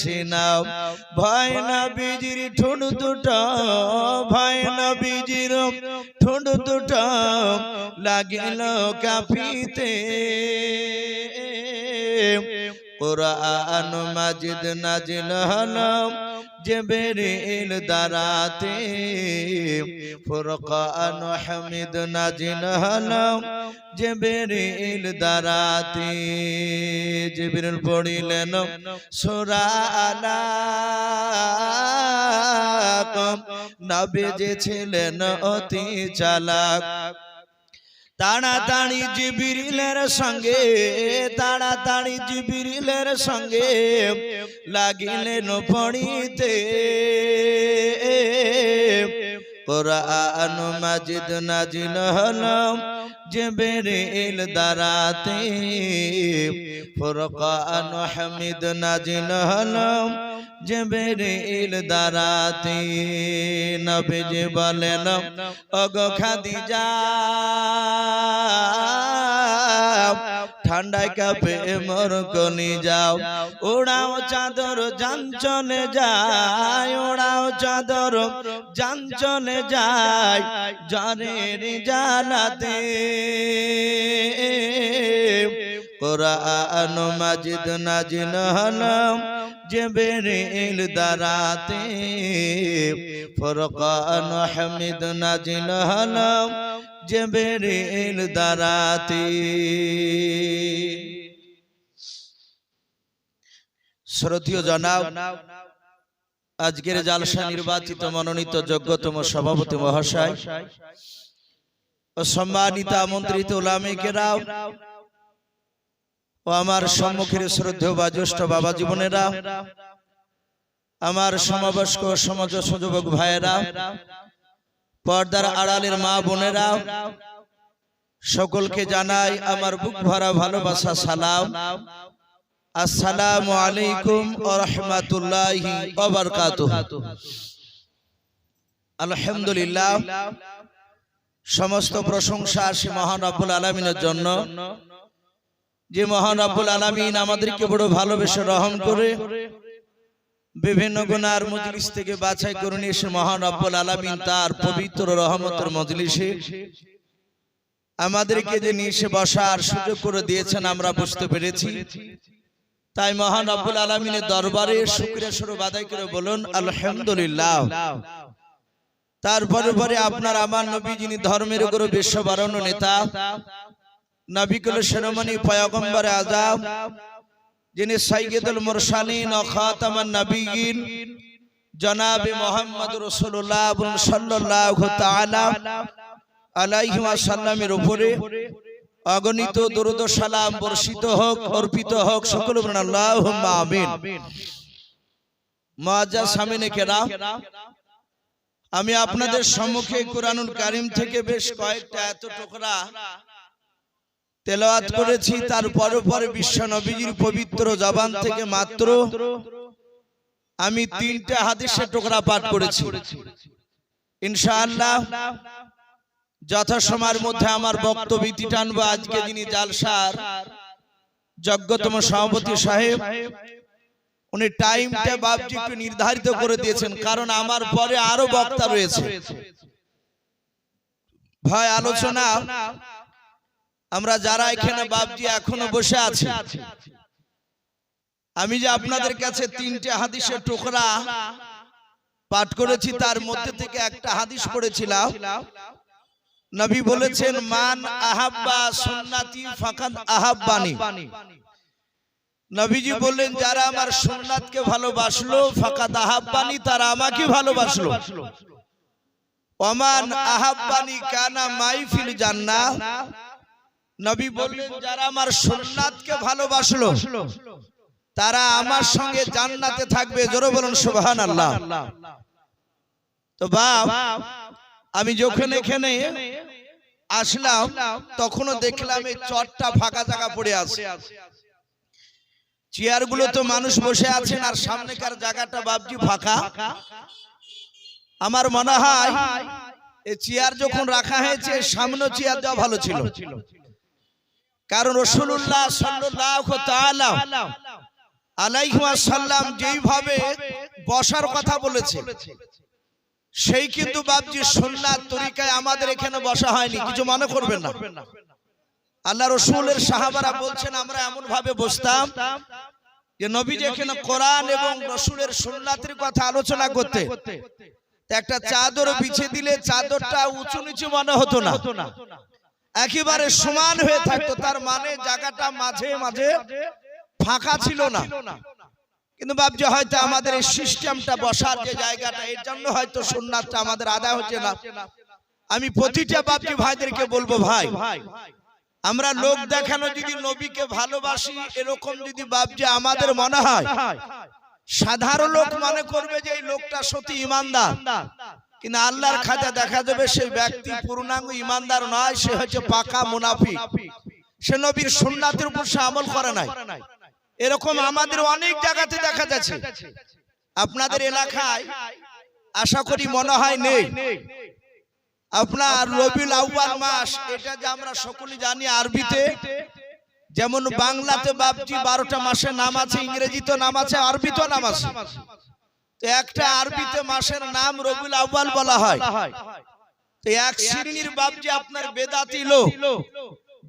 সিনাও ভয় নবীজির ঠোঁট দুটো ভয় নবীজির ঠোঁট দুটো লাগিল কাঁপিতে কুরআন মাজিদ নাজিল হলো জিবরিল দ্বারাতে ফুরকান হামিদ নাজিল হলো জিবরিল দ্বারাতে জিবরিল পড়িলেন সূরা আলাক নবীজি ছিলেন অতি চালাক তাড়াতাড়ি জিবরিলের সঙ্গে লাগিলেন পড়িতে কুরআন মাজিদ নাজিল হলো জিবরিল দ্বারাতে ফুরকান হামিদ নাজিল হলো জিবরিল দ্বারাতে নবীজি বলেন ওগো খাদিজা ঠান্ডায় কাঁপে মোর কলিজাও ওড়াও চাদর জান চলে যায় ওড়াও চাদর জান চলে যায় জানের জালাতে কুরআন মাজিদ নাজিল হলো জিবরিল দ্বারাতে ফুরকান হামিদ নাজিল হলো জিবরিল দ্বারাতে শ্রদ্ধেয় জনাব আজকের জালসা নির্বাচিত মনোনীত যোগ্যতম সভাপতি মহাশয় ও সম্মানিত আমন্ত্রিত উলামায়ে কেরাম ও আমার সম্মুখের শ্রদ্ধেয় বা জ্যেষ্ঠ বাবা জীবনেরা আমার সমবয়স্ক সমাজ যুবক ভাইয়েরা পর্দার আড়ালের মা বোনেরা সকলকে জানাই আমার বুক ভরা ভালোবাসা সালাম আসসালামু আলাইকুম ওয়া রাহমাতুল্লাহি ওয়া বারাকাতুহু আলহামদুলিল্লাহ সমস্ত প্রশংসা আসে মহান রব্বুল আলামিনের জন্য যে মহান রব্বুল আলামিন আমাদেরকে বড় ভালোবেসে রহম করে বিভিন্ন গুনার মজলিস থেকে বাছাই করে নিয়ে এসে মহান রব্বুল আলামিন তার পবিত্র রহমতের মজলিসে আমাদেরকে যে নিয়ে এসে বসার সুযোগ করে দিয়েছেন আমরা বুঝতে পেরেছি তাই মহান রব্বুল আলামিনের দরবারে শুকরিয়া স্বরূপ আদায় করে বলুন আলহামদুলিল্লাহ তারপরে পরে আপনার আমার নবী যিনি ধর্মের উপর বিশ্ববরণ্য নেতা নবী কুল শিরোমণি পয়গম্বর আযম যিনি সাইয়্যিদুল মুরসালিন ও খাতামুন নবিয়্যিন জনাবে মুহাম্মদ রাসূলুল্লাহ সাল্লাল্লাহু তাআলা আলাইহি ওয়াসাল্লামের উপরে অগণিত দরুদ ও সালাম বর্ষিত হোক অর্পিত হোক সকলে বলুন আল্লাহুম্মা আমিন মুআজ্জাজ সামিনে কেরাম আমি আপনাদের সম্মুখে কুরআনুল কারীম থেকে বেশ কয়েকটা এত টুকরা তেলাওয়াত করেছি তার পরে বিশ্ব নবীজির পবিত্র জবান থেকে মাত্র আমি 3টা হাদিসের টুকরা পাঠ করেছি ইনশাআল্লাহ যথাসময়ের মধ্যে আমার বক্তব্য ইতি টানবো আজকে যিনি জালসার যোগ্যতম সভাপতি সাহেব উনি টাইমটা বাপজি একটু নির্ধারিত করে দিয়েছেন কারণ আমার পরে আরো বক্তা রয়েছে ভাই আলোচনা আমরা যারা এখানে বাপজি এখনো বসে আছি আমি যে আপনাদের কাছে 3টে হাদিসের টুকরা পাঠ করেছি তার মধ্যে থেকে একটা হাদিস পড়েছিলাম নবী বলেছেন মান আহাব্বা সুন্নতি ফাকাদ আহাব্বানি নবীজি বললেন যারা আমার সুন্নাতকে ভালোবাসলো ফাকাদ আহাব্বানি তারা আমাকে ভালোবাসলো ওমান আহাব্বানি কানা মাই ফিল জান্নাহ নবী বললেন যারা আমার সুন্নাতকে ভালোবাসলো তারা আমার সঙ্গে জান্নাতে থাকবে জোরে বলুন সুবহানাল্লাহ তো বাপ আমি যখন এখানে আসলাম তখনও দেখলাম এই চটটা ফাঁকা জায়গা পড়ে আছে চেয়ারগুলো তো মানুষ বসে আছেন আর সামনেকার জায়গাটা বাপজি ফাঁকা আমার মনে হয় এই চেয়ার যখন রাখা হয়েছে সামনে চেয়ার দেওয়া ভালো ছিল কারণ রাসূলুল্লাহ সাল্লাল্লাহু তাআলা আলাইহি ওয়াসাল্লাম যেইভাবে বসার কথা বলেছে সেই কিন্তু বাপজি সুন্নাত তরিকায় আমাদের এখানে বসা হয়নি, কিছু মনে করবেন না। আল্লাহ রাসূলের সাহাবারা বলছেন আমরা এমন ভাবে বসতাম যে নবী যেখানে কোরআন এবং রাসূলের সুন্নাতের কথা আলোচনা করতে একটা চাদর বিছিয়ে দিলে চাদরটা উঁচু নিচু মনে হতো না, একেবারে সমান হয়ে থাকতো। তার মানে জায়গাটা মাঝে মাঝে ফাঁকা ছিল না। কিন্তু বাপজি হয়তো আমাদের এই সিস্টেমটা বসার যে জায়গাটা, এর জন্য হয়তো সুন্নাতটা আমাদের আদায় হচ্ছে না। আমি প্রতিটা বাপজি ভাইদেরকে বলবো, ভাই আমরা লোক দেখানো যদি নবীকে ভালোবাসি এরকম যদি বাপজি আমাদের মনে হয়, সাধারণ লোক মনে করবে যে এই লোকটা সত্যি ইমানদার, কিন্তু আল্লাহর খাতা দেখা যাবে সেই ব্যক্তি পূর্ণাঙ্গ ইমানদার নয়, সে হচ্ছে পাকা মুনাফিক, সে নবীর সুন্নাতের উপর সে আমল করে নাই। এরকম আমাদের অনেক জায়গাতে দেখা যাচ্ছে। আপনাদের এলাকায় আশা করি মনে হয় নেই। আপনার রবিউল আউয়াল মাস, এটা যে আমরা সকলে জানি আরবিতে, যেমন বাংলাতে বাপজি 12টা মাসের নাম আছে, ইংরেজিতে নাম আছে, আরবিতেও নাম আছে। তো একটা আরবিতে মাসের নাম রবিউল আউয়াল বলা হয়। তো এক শ্রেণীর বাপজি আপনার বেদাতি লোক,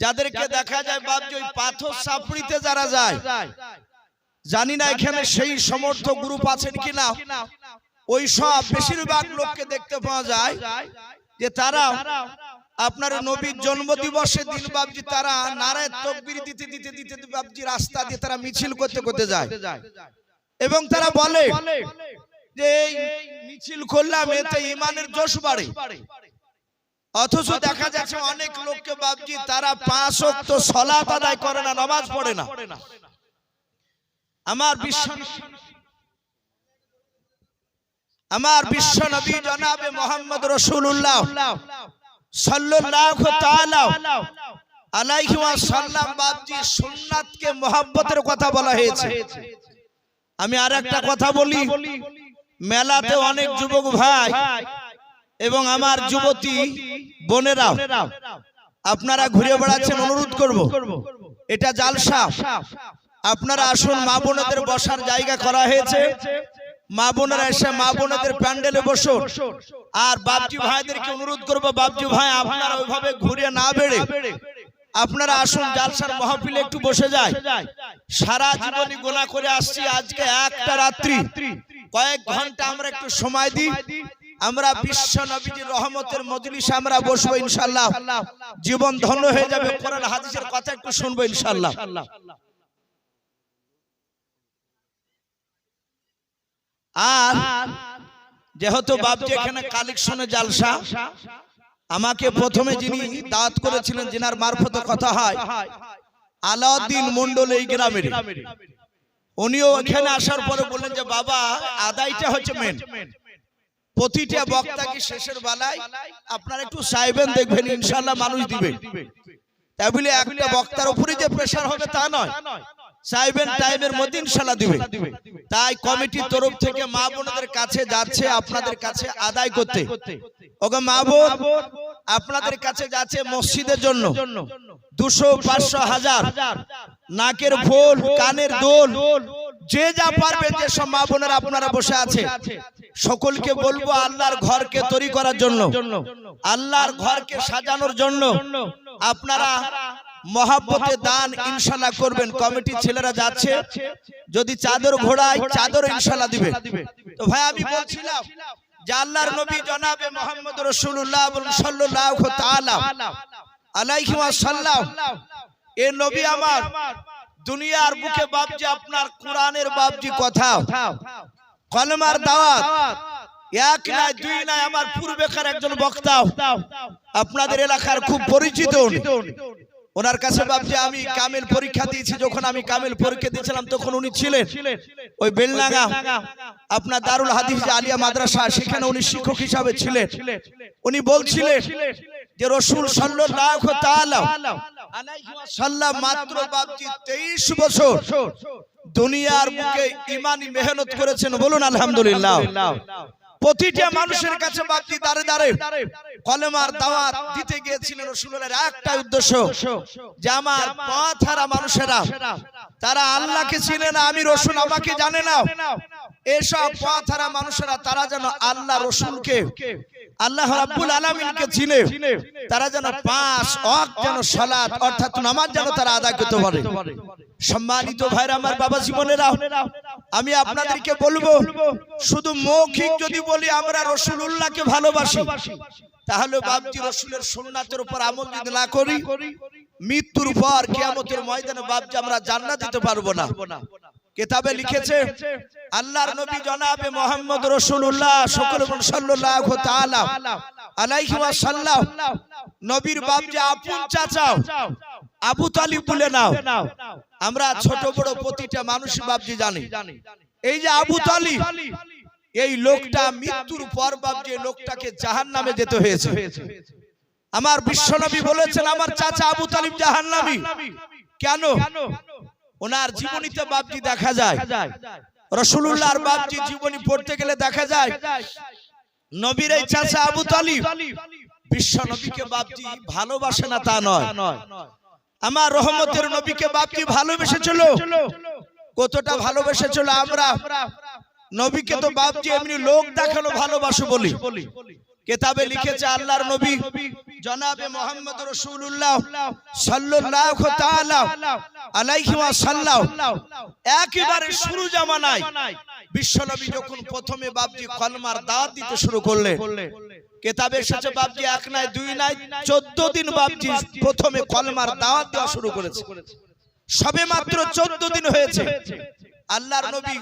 যাদেরকে দেখা যায় বাপজি ওই পাথর সাপড়িতে যারা যায়, জানি না এখানে সেই সমর্থ গ্রুপ আছেন কিনা, ওই সব বেশিরভাগ লোককে দেখতে পাওয়া যায় যে তারা আপনার নবীর জন্মদিবসের দিন বাপজি তারা নারায়ে তাকবীর দিতে দিতে দিতে বাপজি রাস্তা দিয়ে তারা মিছিল করতে করতে যায় এবং তারা বলে যে এই মিছিল করলাম এতে ঈমানের জোশ বাড়ে। অথচ দেখা যাচ্ছে অনেক লোককে বাপজি তারা 5 ওয়াক্ত সালাত আদায় করে না, নামাজ পড়ে না। আমার বিশ্ব নবী জনাবে মুহাম্মদ রাসূলুল্লাহ সাল্লাল্লাহু তাআলা আলাইহি ওয়াসাল্লাম বাপজি সুন্নাতকে মুহাব্বতের কথা বলা হয়েছে। আমি আরেকটা কথা বলি, মেলাতে অনেক যুবক ভাই এবং আমার যুবতী বোনেরা আপনারা ঘুরে বেড়াচ্ছেন, অনুরোধ করব এটা জালসা, আপনারা আসুন, মা বোনদের বসার জায়গা করা হয়েছে, মা বোনেরা এসে মা বোনদের প্যান্ডেলে বসুন। আর বাপজি ভাইদেরকে অনুরোধ করবো, বাপজি ভাই আপনারা ওইভাবে ঘুরে না বেড়ে আপনারা আসুন, জালসার মাহফিলে একটু বসে যায়। সারা জীবনী গুনাহ করে আসছি, আজকে একটা রাত্রি কয়েক ঘন্টা আমরা একটু সময় দিই, আমরা বিশ্ব নবীজির রহমতের মজলিসে আমরা বসবো ইনশাআল্লাহ, জীবন ধন্য হয়ে যাবে। কোরআন হাদিসের কথা একটু শুনবো ইনশাআল্লাহ। আর যেহেতু বাপজি এখানে কালেকশনে জালসা, আমাকে প্রথমে যিনি দাওয়াত করেছিলেন, যিনার মারফতে কথা হয়, আলাউদ্দিন মন্ডল এই গ্রামের, উনিও এখানে আসার পরে বললেন যে বাবা আদায়টা হচ্ছে মেন, প্রতিটা বক্তা কি শেষের বেলায় আপনারা একটু চাইবেন, দেখবেন ইনশাআল্লাহ মানুষ দিবে। তাই বলে একটা বক্তার উপরে যে প্রেসার হবে তা নয়, চাইবেন টাইমের মধ্যে ইনশাআল্লাহ দিবে। তাই কমিটির তরফ থেকে মা বোনদের কাছে যাচ্ছে আপনাদের কাছে আদায় করতে। ওগো মা বোন, আপনাদের কাছে যাচ্ছে মসজিদের জন্য 200, 500, 1000 নাকের ফুল, কানের দুল, যে যা পারবে, যে সব মা বোনেরা আপনারা বসে আছে সকলকে বলবো আল্লাহর ঘরকে তৈরি করার জন্য, আল্লাহর ঘরকে সাজানোর জন্য আপনারা মহাব্বতে দান ইনশাআল্লাহ করবেন। কমিটির ছেলেরা যাচ্ছে, যদি চাদর ঘোড়ায় চাদর ইনশাআল্লাহ দিবে। তো ভাই আমি বলছিলাম যে আল্লাহর নবী জনাবে মুহাম্মদ রাসূলুল্লাহ সাল্লাল্লাহু তাআলা আলাইহি ওয়াসাল্লাম, এই নবী আমার দুনিয়ার বুকে বাপজি আপনার কোরআনের বাপজি কথা, কলমার দাওয়াত, এক নয় দুই নয়, আমার পূর্বেকার একজন বক্তা আপনাদের এলাকার খুব পরিচিত, ওনার কাছে বাপজি আমি কামেল পরীক্ষা দিয়েছি। যখন আমি কামেল পরীক্ষা দিয়েছিলাম তখন উনি ছিলেন ওই বেলনাগা আপনার দারুল হাদিস আলিয়া মাদ্রাসা, সেখানে উনি শিক্ষক হিসাবে ছিলেন। উনি বলছিলেন যে রাসূল সাল্লাল্লাহু তাআলা আলাইহি ওয়াসাল্লাম মাত্র বাপজি 23 বছর দুনিয়ার বুকে ঈমানি মেহনত করেছেন। বলুন আলহামদুলিল্লাহ। প্রতিটা মানুষের কাছে বাপজি দাঁড়ে দাঁড়ে কলেমার দাওয়াত দিতে গিয়েছিলেন রাসূলের একটাই উদ্দেশ্য যে আমার পথহারা মানুষেরা তারা আল্লাহকে চিনে না, আমি রাসূল আমাকে জানে না, এসব পথহারা মানুষেরা তারা যেন আল্লাহ রাসূলকে আল্লাহ রাব্বুল আলামিনকে চিনে, তারা যেন 5 ওয়াক্ত যেন সালাত অর্থাৎ নামাজ যেন তারা আদায় করতে পারে। সম্মানিত ভাইরা আমার, বাবা জীবনেরা, আমি আপনাদেরকে বলবো শুধু মৌখিক যদি বলি আমরা রাসূলুল্লাহকে ভালোবাসি, তাহলে বাপজি রাসূলের সুন্নাতের উপর আমল যদি না করি, মৃত্যুর পর কিয়ামতের ময়দানে বাপজি আমরা জান্নাত দিতে পারবো না। কিতাবে লিখেছে আল্লাহর নবী জনাবে মুহাম্মদ রাসূলুল্লাহ সাল্লাল্লাহু তাআলা আলাইহি ওয়াসাল্লাম নবীর বাপজি আপন চাচা আবু তালিব বলে নাও। আমরা ছোট বড় প্রতিটা মানুষ বাপজি জানি এই যে আবু তালিব, এই লোকটা মৃত্যুর পর বাপজি লোকটাকে জাহান্নামে যেতে হয়েছে। আমার বিশ্বনবী বলেছেন আমার চাচা আবু তালিব জাহান্নামী। কেন? ওনার জীবনীতে বাপজি দেখা যায়, রাসূলুল্লাহর বাপজি জীবনী পড়তে গেলে দেখা যায় নবীর এই চাচা আবু তালিব বিশ্বনবীকে বাপজি ভালোবাসে না তা নয়, আমার রহমতের নবীকে বাপজি ভালোবেসেছিল। কতটা ভালোবেসেছিল? আমরা নবীকে তো বাপজি এমনি লোক দেখানো ভালোবাসো বলি। কিতাবে লিখেছে আল্লাহর নবী জনাবে মুহাম্মদ রাসূলুল্লাহ সাল্লাল্লাহু তাআলা আলাইহি ওয়াসাল্লাম একেবারে শুরু জামানায় বিশ্বনবী যখন প্রথমে বাপজি কলমার দাওয়াত দিতে শুরু করলেন, কিতাবে এসেছে বাপজি 1 নয় 2 নয় 14 দিন বাপজি প্রথমে কলমার দাওয়াত দেওয়া শুরু করেছে। সবে মাত্র 14 দিন হয়েছে আল্লাহর নবী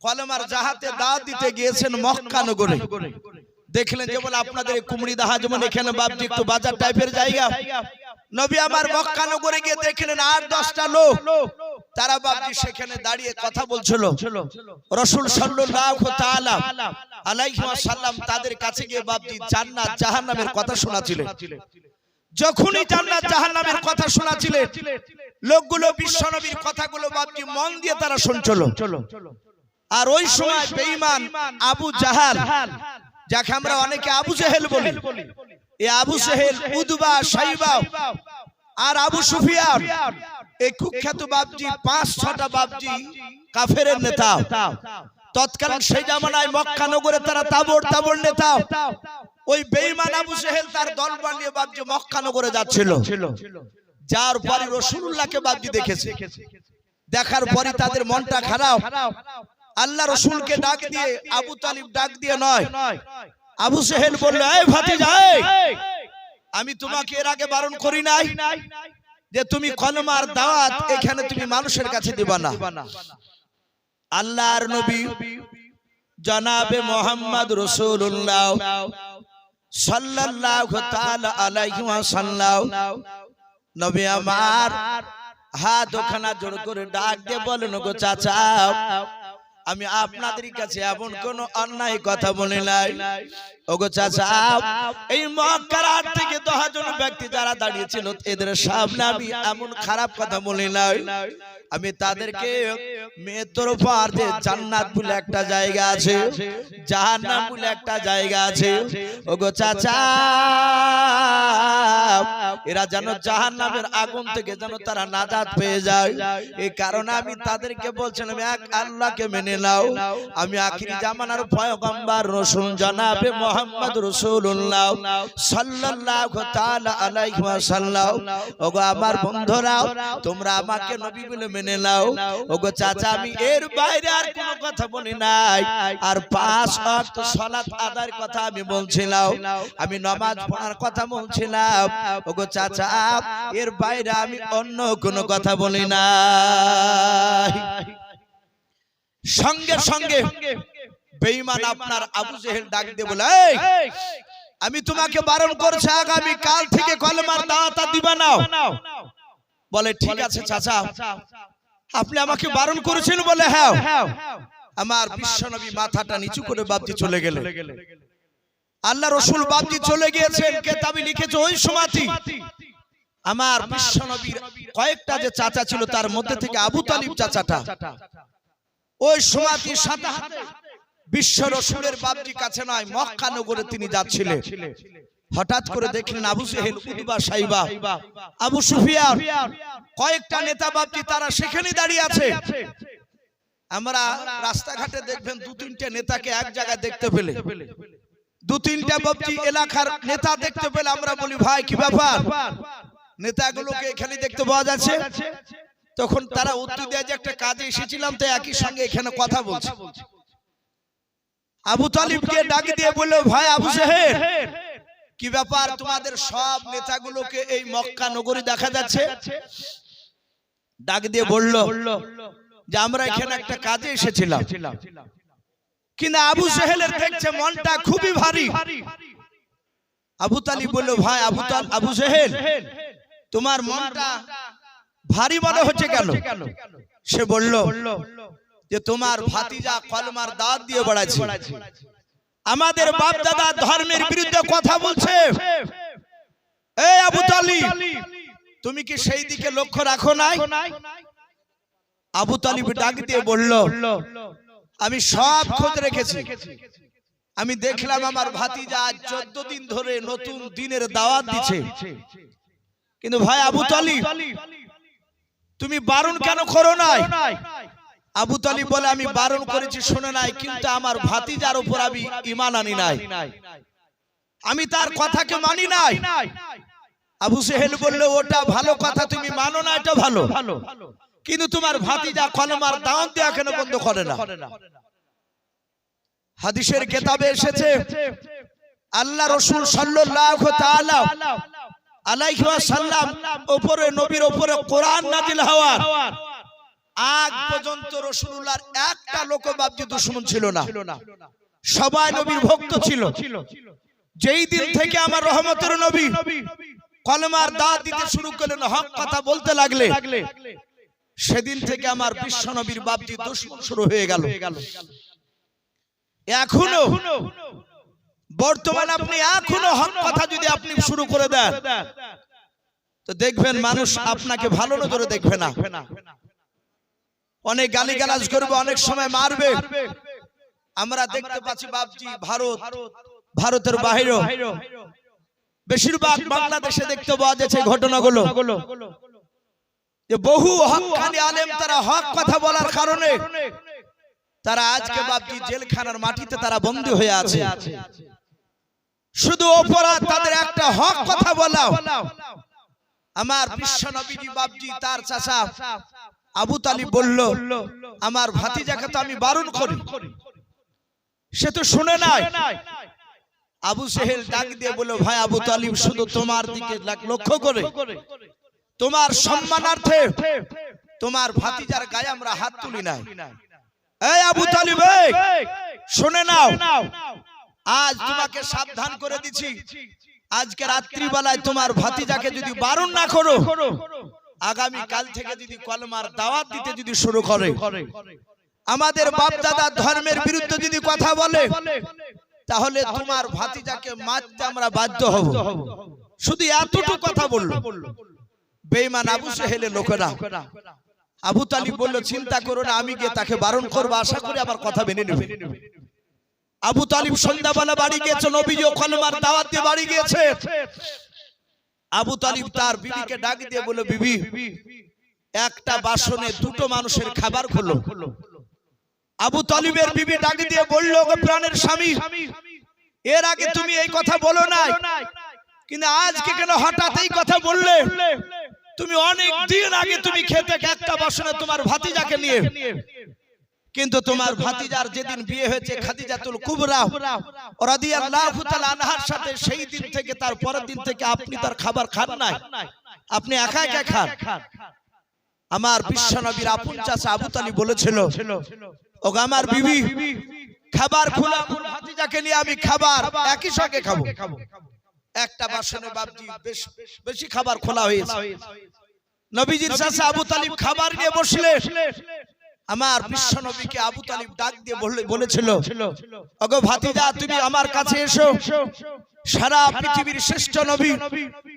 কলমার জাহাতে দাওয়াত দিতে গিয়েছেন মক্কা নগরে। দেখলেন যেমন আপনাদের কুমড়িদাহা যেমন এখানে বাপজি একটু বাজার টাইপের জায়গা, নবী আমার মক্কা নগরে গিয়ে দেখলেন 8-10টা লোক তারা বাপজি সেখানে দাঁড়িয়ে কথা বলছিল। রাসূল সাল্লাল্লাহু তাআলা আলাইহি ওয়াসাল্লাম তাদের কাছে গিয়ে বাপজি জান্নাত জাহান্নামের কথা শোনাছিলেন। যখনই জান্নাত জাহান্নামের কথা শোনাছিলেন লোকগুলো বিশ্বনবীর কথাগুলো বাপজি মন দিয়ে তারা শুনছিল। আর ওই সময় বেঈমান আবু জাহাল, যাকে আমরা অনেকে আবু জেহেল বলি, এই আবু জেহেল, উতবা, শাইবা আর আবু সুফিয়ান, এই কুখ্যাত বাপজি 5-6টা বাপজি কাফেরের নেতা। তৎকালীন সেই জামানায় মক্কা নগরে তারা তাবড় নেতা। ওই বেঈমান আবু জেহেল তার দল বানিয়ে বাপজি মক্কা নগরে যাচ্ছিল। যার পরে রাসূলুল্লাহকে বাপজি দেখেছে, দেখার পরে তাদের মনটা খারাপ। আল্লাহ রাসূলকে ডাক দিয়ে, আবু তালিব ডাক দিয়ে নয়, আবু জেহেল বলল এই ভাতিজা, আমি তোমাকে এর আগে বারণ করি নাই যে তুমি কলমার দাওয়াত এখানে তুমি মানুষের কাছে দিবা না? আল্লাহর নবী জনাবে মুহাম্মদ রাসূলুল্লাহ সাল্লাল্লাহু তাআলা আলাইহি ওয়াসাল্লাম নবী আমার হাত ওখানা জোড় করে ডাক দিয়ে বলেন গো চাচা, আমি আপনাদের কাছে এমন কোন অন্যায় কথা বলি নাই। ওগো চাচা, এই মক্কার 8 থেকে 10 জন ব্যক্তি যারা দাঁড়িয়েছিল এদের সামনে আমি এমন খারাপ কথা বলি নাই। আমি তাদেরকে মৃত্যুর পর যে জান্নাত বলে একটা জায়গা আছে, জাহান্নাম বলে একটা জায়গা আছে, ওগো চাচা এরা যেন জাহান্নামের আগুন থেকে যেন তারা নাজাত পেয়ে যায়, এই কারণে আমি তাদেরকে বলছিলাম এক আল্লাহকে মেনে নাও। আমি আখিরি জামানার পয়গম্বর রাসূল জনাবে মুহাম্মদ রাসূলুল্লাহ সাল্লাল্লাহু তাআলা আলাইহি ওয়াসাল্লাম, ওগো আমার বন্ধুরা তোমরা আমাকে নবী বলে মেনে নাও। ওগো চাচা আমি এর বাইরে আর কোনো কথা বলি নাই। আর 5 ওয়াক্ত সালাত আদায়ের কথা আমি বলছিলাম, আমি নামাজ পড়ার কথা বলছিলাম। ওগো চাচা এর বাইরে আমি অন্য কোনো কথা বলি নাই। সঙ্গে সঙ্গে বেঈমান আপনার আবু জেহেল ডাক দিয়ে বলে আমি তোমাকে বারণ করছি আগামী কাল থেকে কলমার দাওয়াত দিবা না। বলে ঠিক আছে চাচা, আপনি আমাকে বারণ করেছেন বলে হ্যাঁ। আমার বিশ্বনবী মাথাটা নিচু করে বাপজি চলে গেলেন। আল্লাহ রাসূল বাপজি চলে গিয়েছেন। কিতাবে লিখেছে ওই সময়টি আমার বিশ্বনবীর কয়েকটা যে চাচা ছিল তার মধ্যে থেকে আবু তালিব চাচাটা ওই সময়টি সাথে হাতে বিশ্ব রাসূলের বাপজি কাছে নয় মক্কা নগরে তিনি যাচ্ছিলেন। হঠাৎ করে দেখলেন আবু জেহেল, উতবা, সাইবা, আবু সুফিয়ান, কয়েকটা নেতা বাপজি তারা সেখানে দাঁড়িয়ে আছে। আমরা রাস্তাঘাটে দেখবেন দু তিনটা নেতাকে এক জায়গায় দেখতে পেলে, দু তিনটা বাপজি এলাকার নেতা দেখতে পেলে আমরা বলি ভাই কি ব্যাপার, নেতাগুলোকে এখানে দেখতে পাওয়া যাচ্ছে। তখন তারা উত্তর দেয় যে একটা কাজে এসেছিলাম, তো একই সঙ্গে এখানে কথা বলছি। আবু তালিবকে ডাক দিয়ে বললো, ভাই আবু জেহেল, কি ব্যাপার, তোমাদের সব নেতাগুলোকে এই মক্কা নগরী দেখা যাচ্ছে? ডাক দিয়ে বলল যে আমরা এখানে একটা কাজে এসেছিলাম। কিন্তু আবু জেহেলের দেখছে মনটা খুবই ভারী। আবু তালিব বলল, ভাই আবু জেহেল, তোমার মনটা ভারী মনে হচ্ছে কেন? সে বলল যে তোমার ভাতিজা কলমার দাঁত দিয়ে বেড়াচ্ছে, আমাদের বাপ দাদা ধর্মের বিরুদ্ধে কথা বলছে। এই আবু তালিব, তুমি কি সেই দিকে লক্ষ্য রাখো নাই? আবু তালিব ডাক দিয়ে বলল, আমি সব খোঁজ রেখেছি, আমি দেখলাম আমার ভাতিজা 14 দিন ধরে নতুন দিনের দাওয়াত দিচ্ছে। কিন্তু ভাই আবু তালিব, তুমি বারণ কেন করো নাই? আবু তালিব বলে, আমি বারণ করেছি শুনে নাই, কিন্তু আমার ভাতিজার উপর আমি ঈমান আনি নাই, আমি তার কথাকে মানি নাই। আবু জেহেল বলল, ওটা ভালো কথা, তুমি মানো না, এটা ভালো, কিন্তু তোমার ভাতিজা কলমার দাওয়াত দেয়া কেন বন্ধ করে না? হাদিসের কিতাবে এসেছে আল্লাহ রাসূল সাল্লাল্লাহু তাআলা আলাইহি ওয়াসাল্লাম উপরে, নবীর উপরে কোরআন নাযিল হওয়ার আগ পর্যন্ত রাসূলুল্লাহর একটা লোক বাপজি দুশমন ছিল না, সবাই নবীর ভক্ত ছিল। যেই দিন থেকে আমার রহমতের নবী কলমার দাওয়াত দিতে শুরু করলেন, হক কথা বলতে লাগলে, সেদিন থেকে আমার বিশ্ব নবীর বাপজি দুশমন শুরু হয়ে গেল। এখনো বর্তমানে আপনি এখনো হক কথা যদি আপনি শুরু করে দেন, তো দেখবেন মানুষ আপনাকে ভালো নজরে দেখবে না, অনেক গালিগালাজ করবে, অনেক সময় মারবে। আমরা দেখতে পাচ্ছি বাপজি ভারতের বাইরেও, বেশিরভাগ বাংলাদেশে দেখতে পাওয়া যাচ্ছে ঘটনাগুলো, যে বহু হক্কানি আলেম তারা হক কথা বলার কারণে তারা আজকে বাপজি জেলখানার মাটিতে তারা বন্দী হয়ে আছে। শুধু অপরাধ তাদের একটা হক কথা বলা। আমার বিশ্ব নবীজি বাপজি তার চাচা আবু তালিব বলল, আমার ভাতিজাকে তো আমি বারণ করি, সে তো শুনে নাই। আবু জেহেল ডাক দিয়ে বলল, ভাই আবু তালিব, শুধু তোমার দিকে লক্ষ্য করে তোমার সম্মানার্থে তোমার ভাতিজার গায়ে আমরা হাত তুলি নাই। এই আবু তালিব, শুনে নাও, আজ তোমাকে সাবধান করে দিচ্ছি, আজকে রাত্রিবেলায় তোমার ভাতিজাকে যদি বারণ না করো, আগামী কাল থেকে যদি কলমার দাওয়াত দিতে যদি শুরু করে, আমাদের বাপ দাদা ধর্মের বিরুদ্ধে যদি কথা বলে, তাহলে তোমার ভাতিজাকে মারতে আমরা বাধ্য হব। শুধু এতটুকু কথা বলল। বেঈমান আবু জেহেলের লোকেরা। আবু তালিব বলল, চিন্তা করো না, আমি গিয়ে তাকে বারণ করবো, আশা করি আমার কথা মেনে নেবে। আবু তালিব সন্ধ্যাবেলা বাড়ি গিয়েছে, নবীজি কলমার দাওয়াত দিয়ে বাড়ি গিয়েছে। আবু তালিব তার বিবিকে ডাক দিয়ে বলল, বিবি, একটা বাসনে দুটো মানুষের খাবার খোলো। আবু তালিবের বিবি ডাক দিয়ে বলল, প্রাণের স্বামী, এর আগে তুমি এই কথা বলো নাই, কিন্তু আজকে কেন হঠাৎ এই কথা বললে? তুমি অনেক দিন আগে তুমি খেতে একটা বাসনে তোমার ভাতিজাকে নিয়ে, কিন্তু তোমার ভাতিজার যেদিন বিয়ে হয়েছে খাদিজাতুল কুবরা রাদিয়াল্লাহু তাআলা আনহার সাথে, সেই দিন থেকে তার পরের দিন থেকে আপনি তার খাবার খান নাই, আপনি একা একা খান। আমার বিশ্ব নবীর আপন চাচা আবু তালিব বলেছিল, ওগো আমার বিবি, খাবার খোলা, ভাতিজাকে নিয়ে আমি খাবার একই সঙ্গে খাবো। একটা বাসনে বাপজি বেশি খাবার খোলা হয়েছে। নবীজির চাচা আবু তালিব খাবার নিয়ে বসলে, আমার বিশ্ব নবীকে আবু তালিব ডাক দিয়ে বলেছিল, ওগো ভাতিজা, তুমি আমার কাছে এসো। সারা পৃথিবীর শ্রেষ্ঠ নবী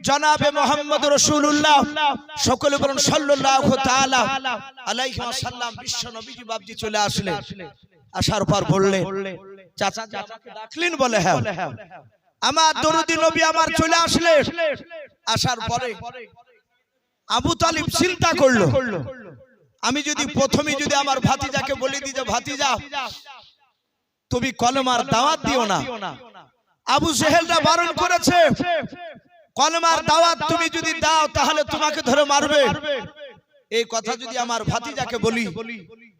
জনাবে মুহাম্মদ রাসূলুল্লাহ, সকলে বলুন সাল্লাল্লাহু তাআলা আলাইহি ওয়াসাল্লাম, বিশ্ব নবীজি বাপজি চলে আসলে। আসার পর বললে, চাচা, চাচাকে ডাকলেন? বলে হ্যাঁ। আমার দরুদি নবী আমার চলে আসলে, আসার পরে আবু তালিব চিন্তা করলো, আমি যদি প্রথমে যদি আমার ভাতিজাকে বলে দিই যে ভাতিজা তুমি কলেমার দাওয়াত দিও না, আবু জেহেলরা বারণ করেছে, কলেমার দাওয়াত তুমি যদি দাও তাহলে তোমাকে ধরে মারবে, এই কথা যদি আমার ভাতিজাকে বলি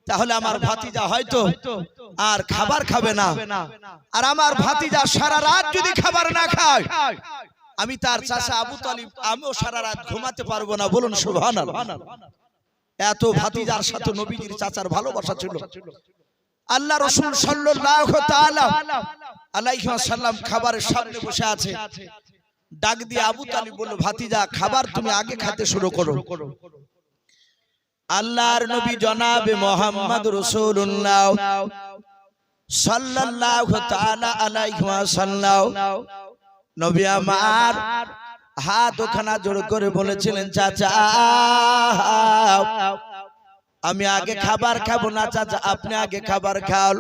তাহলে আমার ভাতিজা হয়তো আর খাবার খাবে না, আর আমার ভাতিজা সারা রাত যদি খাবার না খায় আমি তার চাচা আবু তালিব আমিও সারা রাত ঘুমাতে পারবো না। বলুন সুবহানাল্লাহ। এত ভাতিজার সাথে নবীজির চাচার ভালোবাসা ছিল। আল্লাহ রাসূল সাল্লাল্লাহু তাআলা আলাইহি ওয়াসাল্লাম খাবারের সামনে বসে আছে, ডাক দিয়ে আবু তালিব বলল ভাতিজা খাবার তুমি আগে খেতে শুরু করো। আল্লাহর নবী জনাবে মুহাম্মদ রাসূলুল্লাহ সাল্লাল্লাহু তাআলা আলাইহি ওয়াসাল্লাম নবী আমার হাত ওখানা জোড় করে বলেছিলেন চাচা আমি আগে খাবার খাবো না, চাচা আপনি আগে খাবার খাও,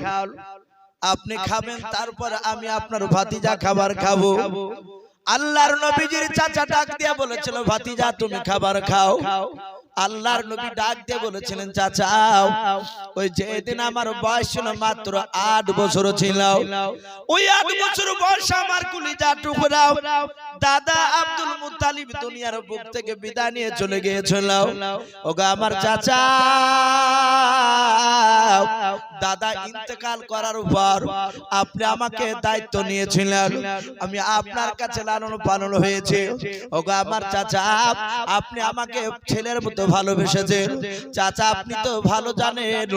আপনি খাবেন তারপর আমি আপনার ভাতিজা খাবার খাবো। আল্লাহর নবীজির চাচা ডাক দিয়ে বলেছিল ভাতিজা তুমি খাবার খাও। আল্লাহর নবী ডাক দিয়ে বলেছিলেন চাচা ওই যেদিন আমার বয়স ছিল মাত্র 8 বছর ছিল, ওই 8 বছর বয়স আমার কলিজা টুকরা দাদা আব্দুল মুত্তালিব দুনিয়ার বুক থেকে বিদায় নিয়ে চলে গিয়েছিল। ওগো আমার চাচা দাদা ইন্তেকাল করার পর আপনি আমাকে দায়িত্ব নিয়েছিলেন, আমি আপনার কাছে লালন পালন হয়েছে। ওগো আমার চাচা আপনি আমাকে ছেলের মতো ভালোবেসেছেন। চাচা আপনি তো ভালো জানেন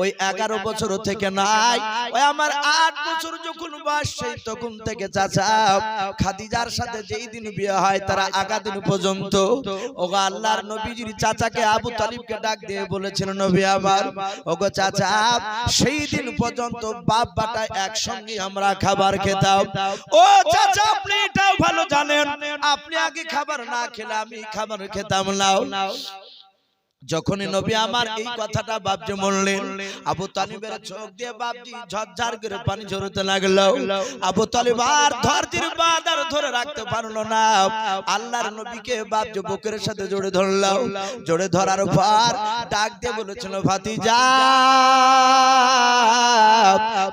ওই 11 বছর থেকে নাই, ওই আমার 8 বছর যখন বয়স সেই তখন থেকে চাচা খাদিজার সাথে যেই দিন বিয়ে হয় তার আগা দিন পর্যন্ত ওগো আল্লাহর নবীজির চাচাকে আবু তালিবকে ডাক দিয়ে বলেছিল নবী আমার ওগো চাচা সেই দিন পর্যন্ত বাপ বাটা একসঙ্গে আমরা খাবার খেতাম। ও চাচা আপনি এটাও ভালো জানেন আপনি আগে খাবার না খেলে আমি খাবার খেতাম না। যখনই নবী আমার এই কথাটা বাপজি বললেন আবু তালিবের চোখ দিয়ে বাপজি ঝরঝর করে পানি ঝরতে লাগলো। আবু তালিব আর ধৈর্যের বাঁধ আর ধরে রাখতে পারলো না, আল্লাহর নবীকে বাপজি বুকের সাথে জড়ে ধরলো। জড়ে ধরার পর ডাক দিয়ে বলেছিল ভাতিজা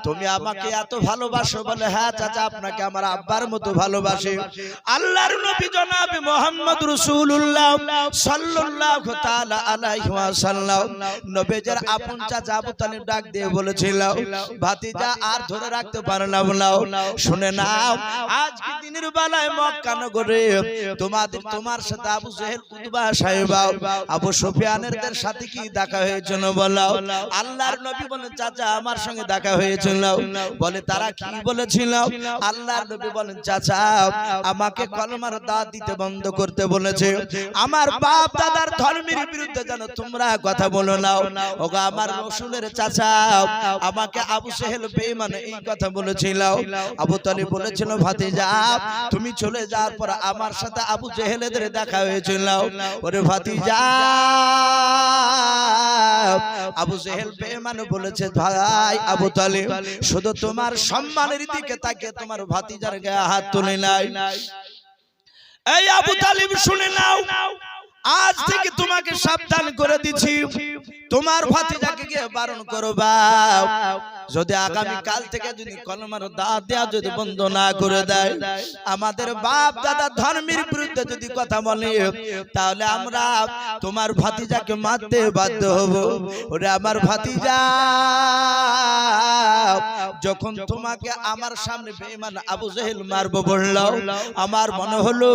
তুমি আমাকে এত ভালোবাসো? বলে হ্যাঁ চাচা আপনাকে আমার আব্বার মতো ভালোবাসি। আল্লাহর নবী জনাবে মুহাম্মদ রাসূলুল্লাহ সাল্লাল্লাহু তাআলা আলাইহি ওয়াসাল্লাম নবীর আপন চাচা আবু তালিব ডাক দিয়ে বলেছিল ভাতিজা আর ধরে রাখতে পারলাম না, শুনে নাও আজকে দিনের বেলায় মক্কা নগরে তোমার সাথে আবু জেহেল উতবা সাইবা আবু সুফিয়ানের সাথে কি দেখা হয়েছিল বলো? আল্লাহর নবী বলেন চাচা আমার সঙ্গে দেখা হয়েছিল। বলে তারা কি বলেছিল? আল্লাহর নবী বলেন চাচা আমাকে কলমার দাওয়াত দিতে বন্ধ করতে বলেছে, আমার বাপ দাদার ধর্মের বিরুদ্ধে যেন তোমরা কথা বলো না। ওগো আমার রাসূলের চাচা আমাকে আবু জেহেল বেঈমান এই কথা বলেছিল। আবু তালিব বলেছিল ভাতিজা তুমি চলে যাওয়ার পর আমার সাথে আবু জেহেলের দেখা হয়েছিল। ওরে ভাতিজা আবু জেহেল বেঈমান বলেছে ভাই আবু তালিব শুধু তোমার সম্মানের দিকে তাকিয়ে তোমার ভাতিজার গায়ে হাত তুলে নাই। এই আবু তালিব শুনে নাও আজ থেকে তোমাকে সাবধান করে দিচ্ছি, তোমার ভাতিজাকে গিয়ে বারণ করবা যদি আগামী কাল থেকে যদি কলমার দাওয়াত দেয়া যদি বন্ধ না করে দেয়, আমাদের বাপ দাদা ধর্মের বিরুদ্ধে যদি কথা বলে তাহলে আমরা তোমার ভাতিজাকে মারতে বাধ্য হব। ওরে আমার ভাতিজা যখন তোমাকে আমার সামনে বেঈমান আবু জেহেল মারবো বলল আমার মনে হলো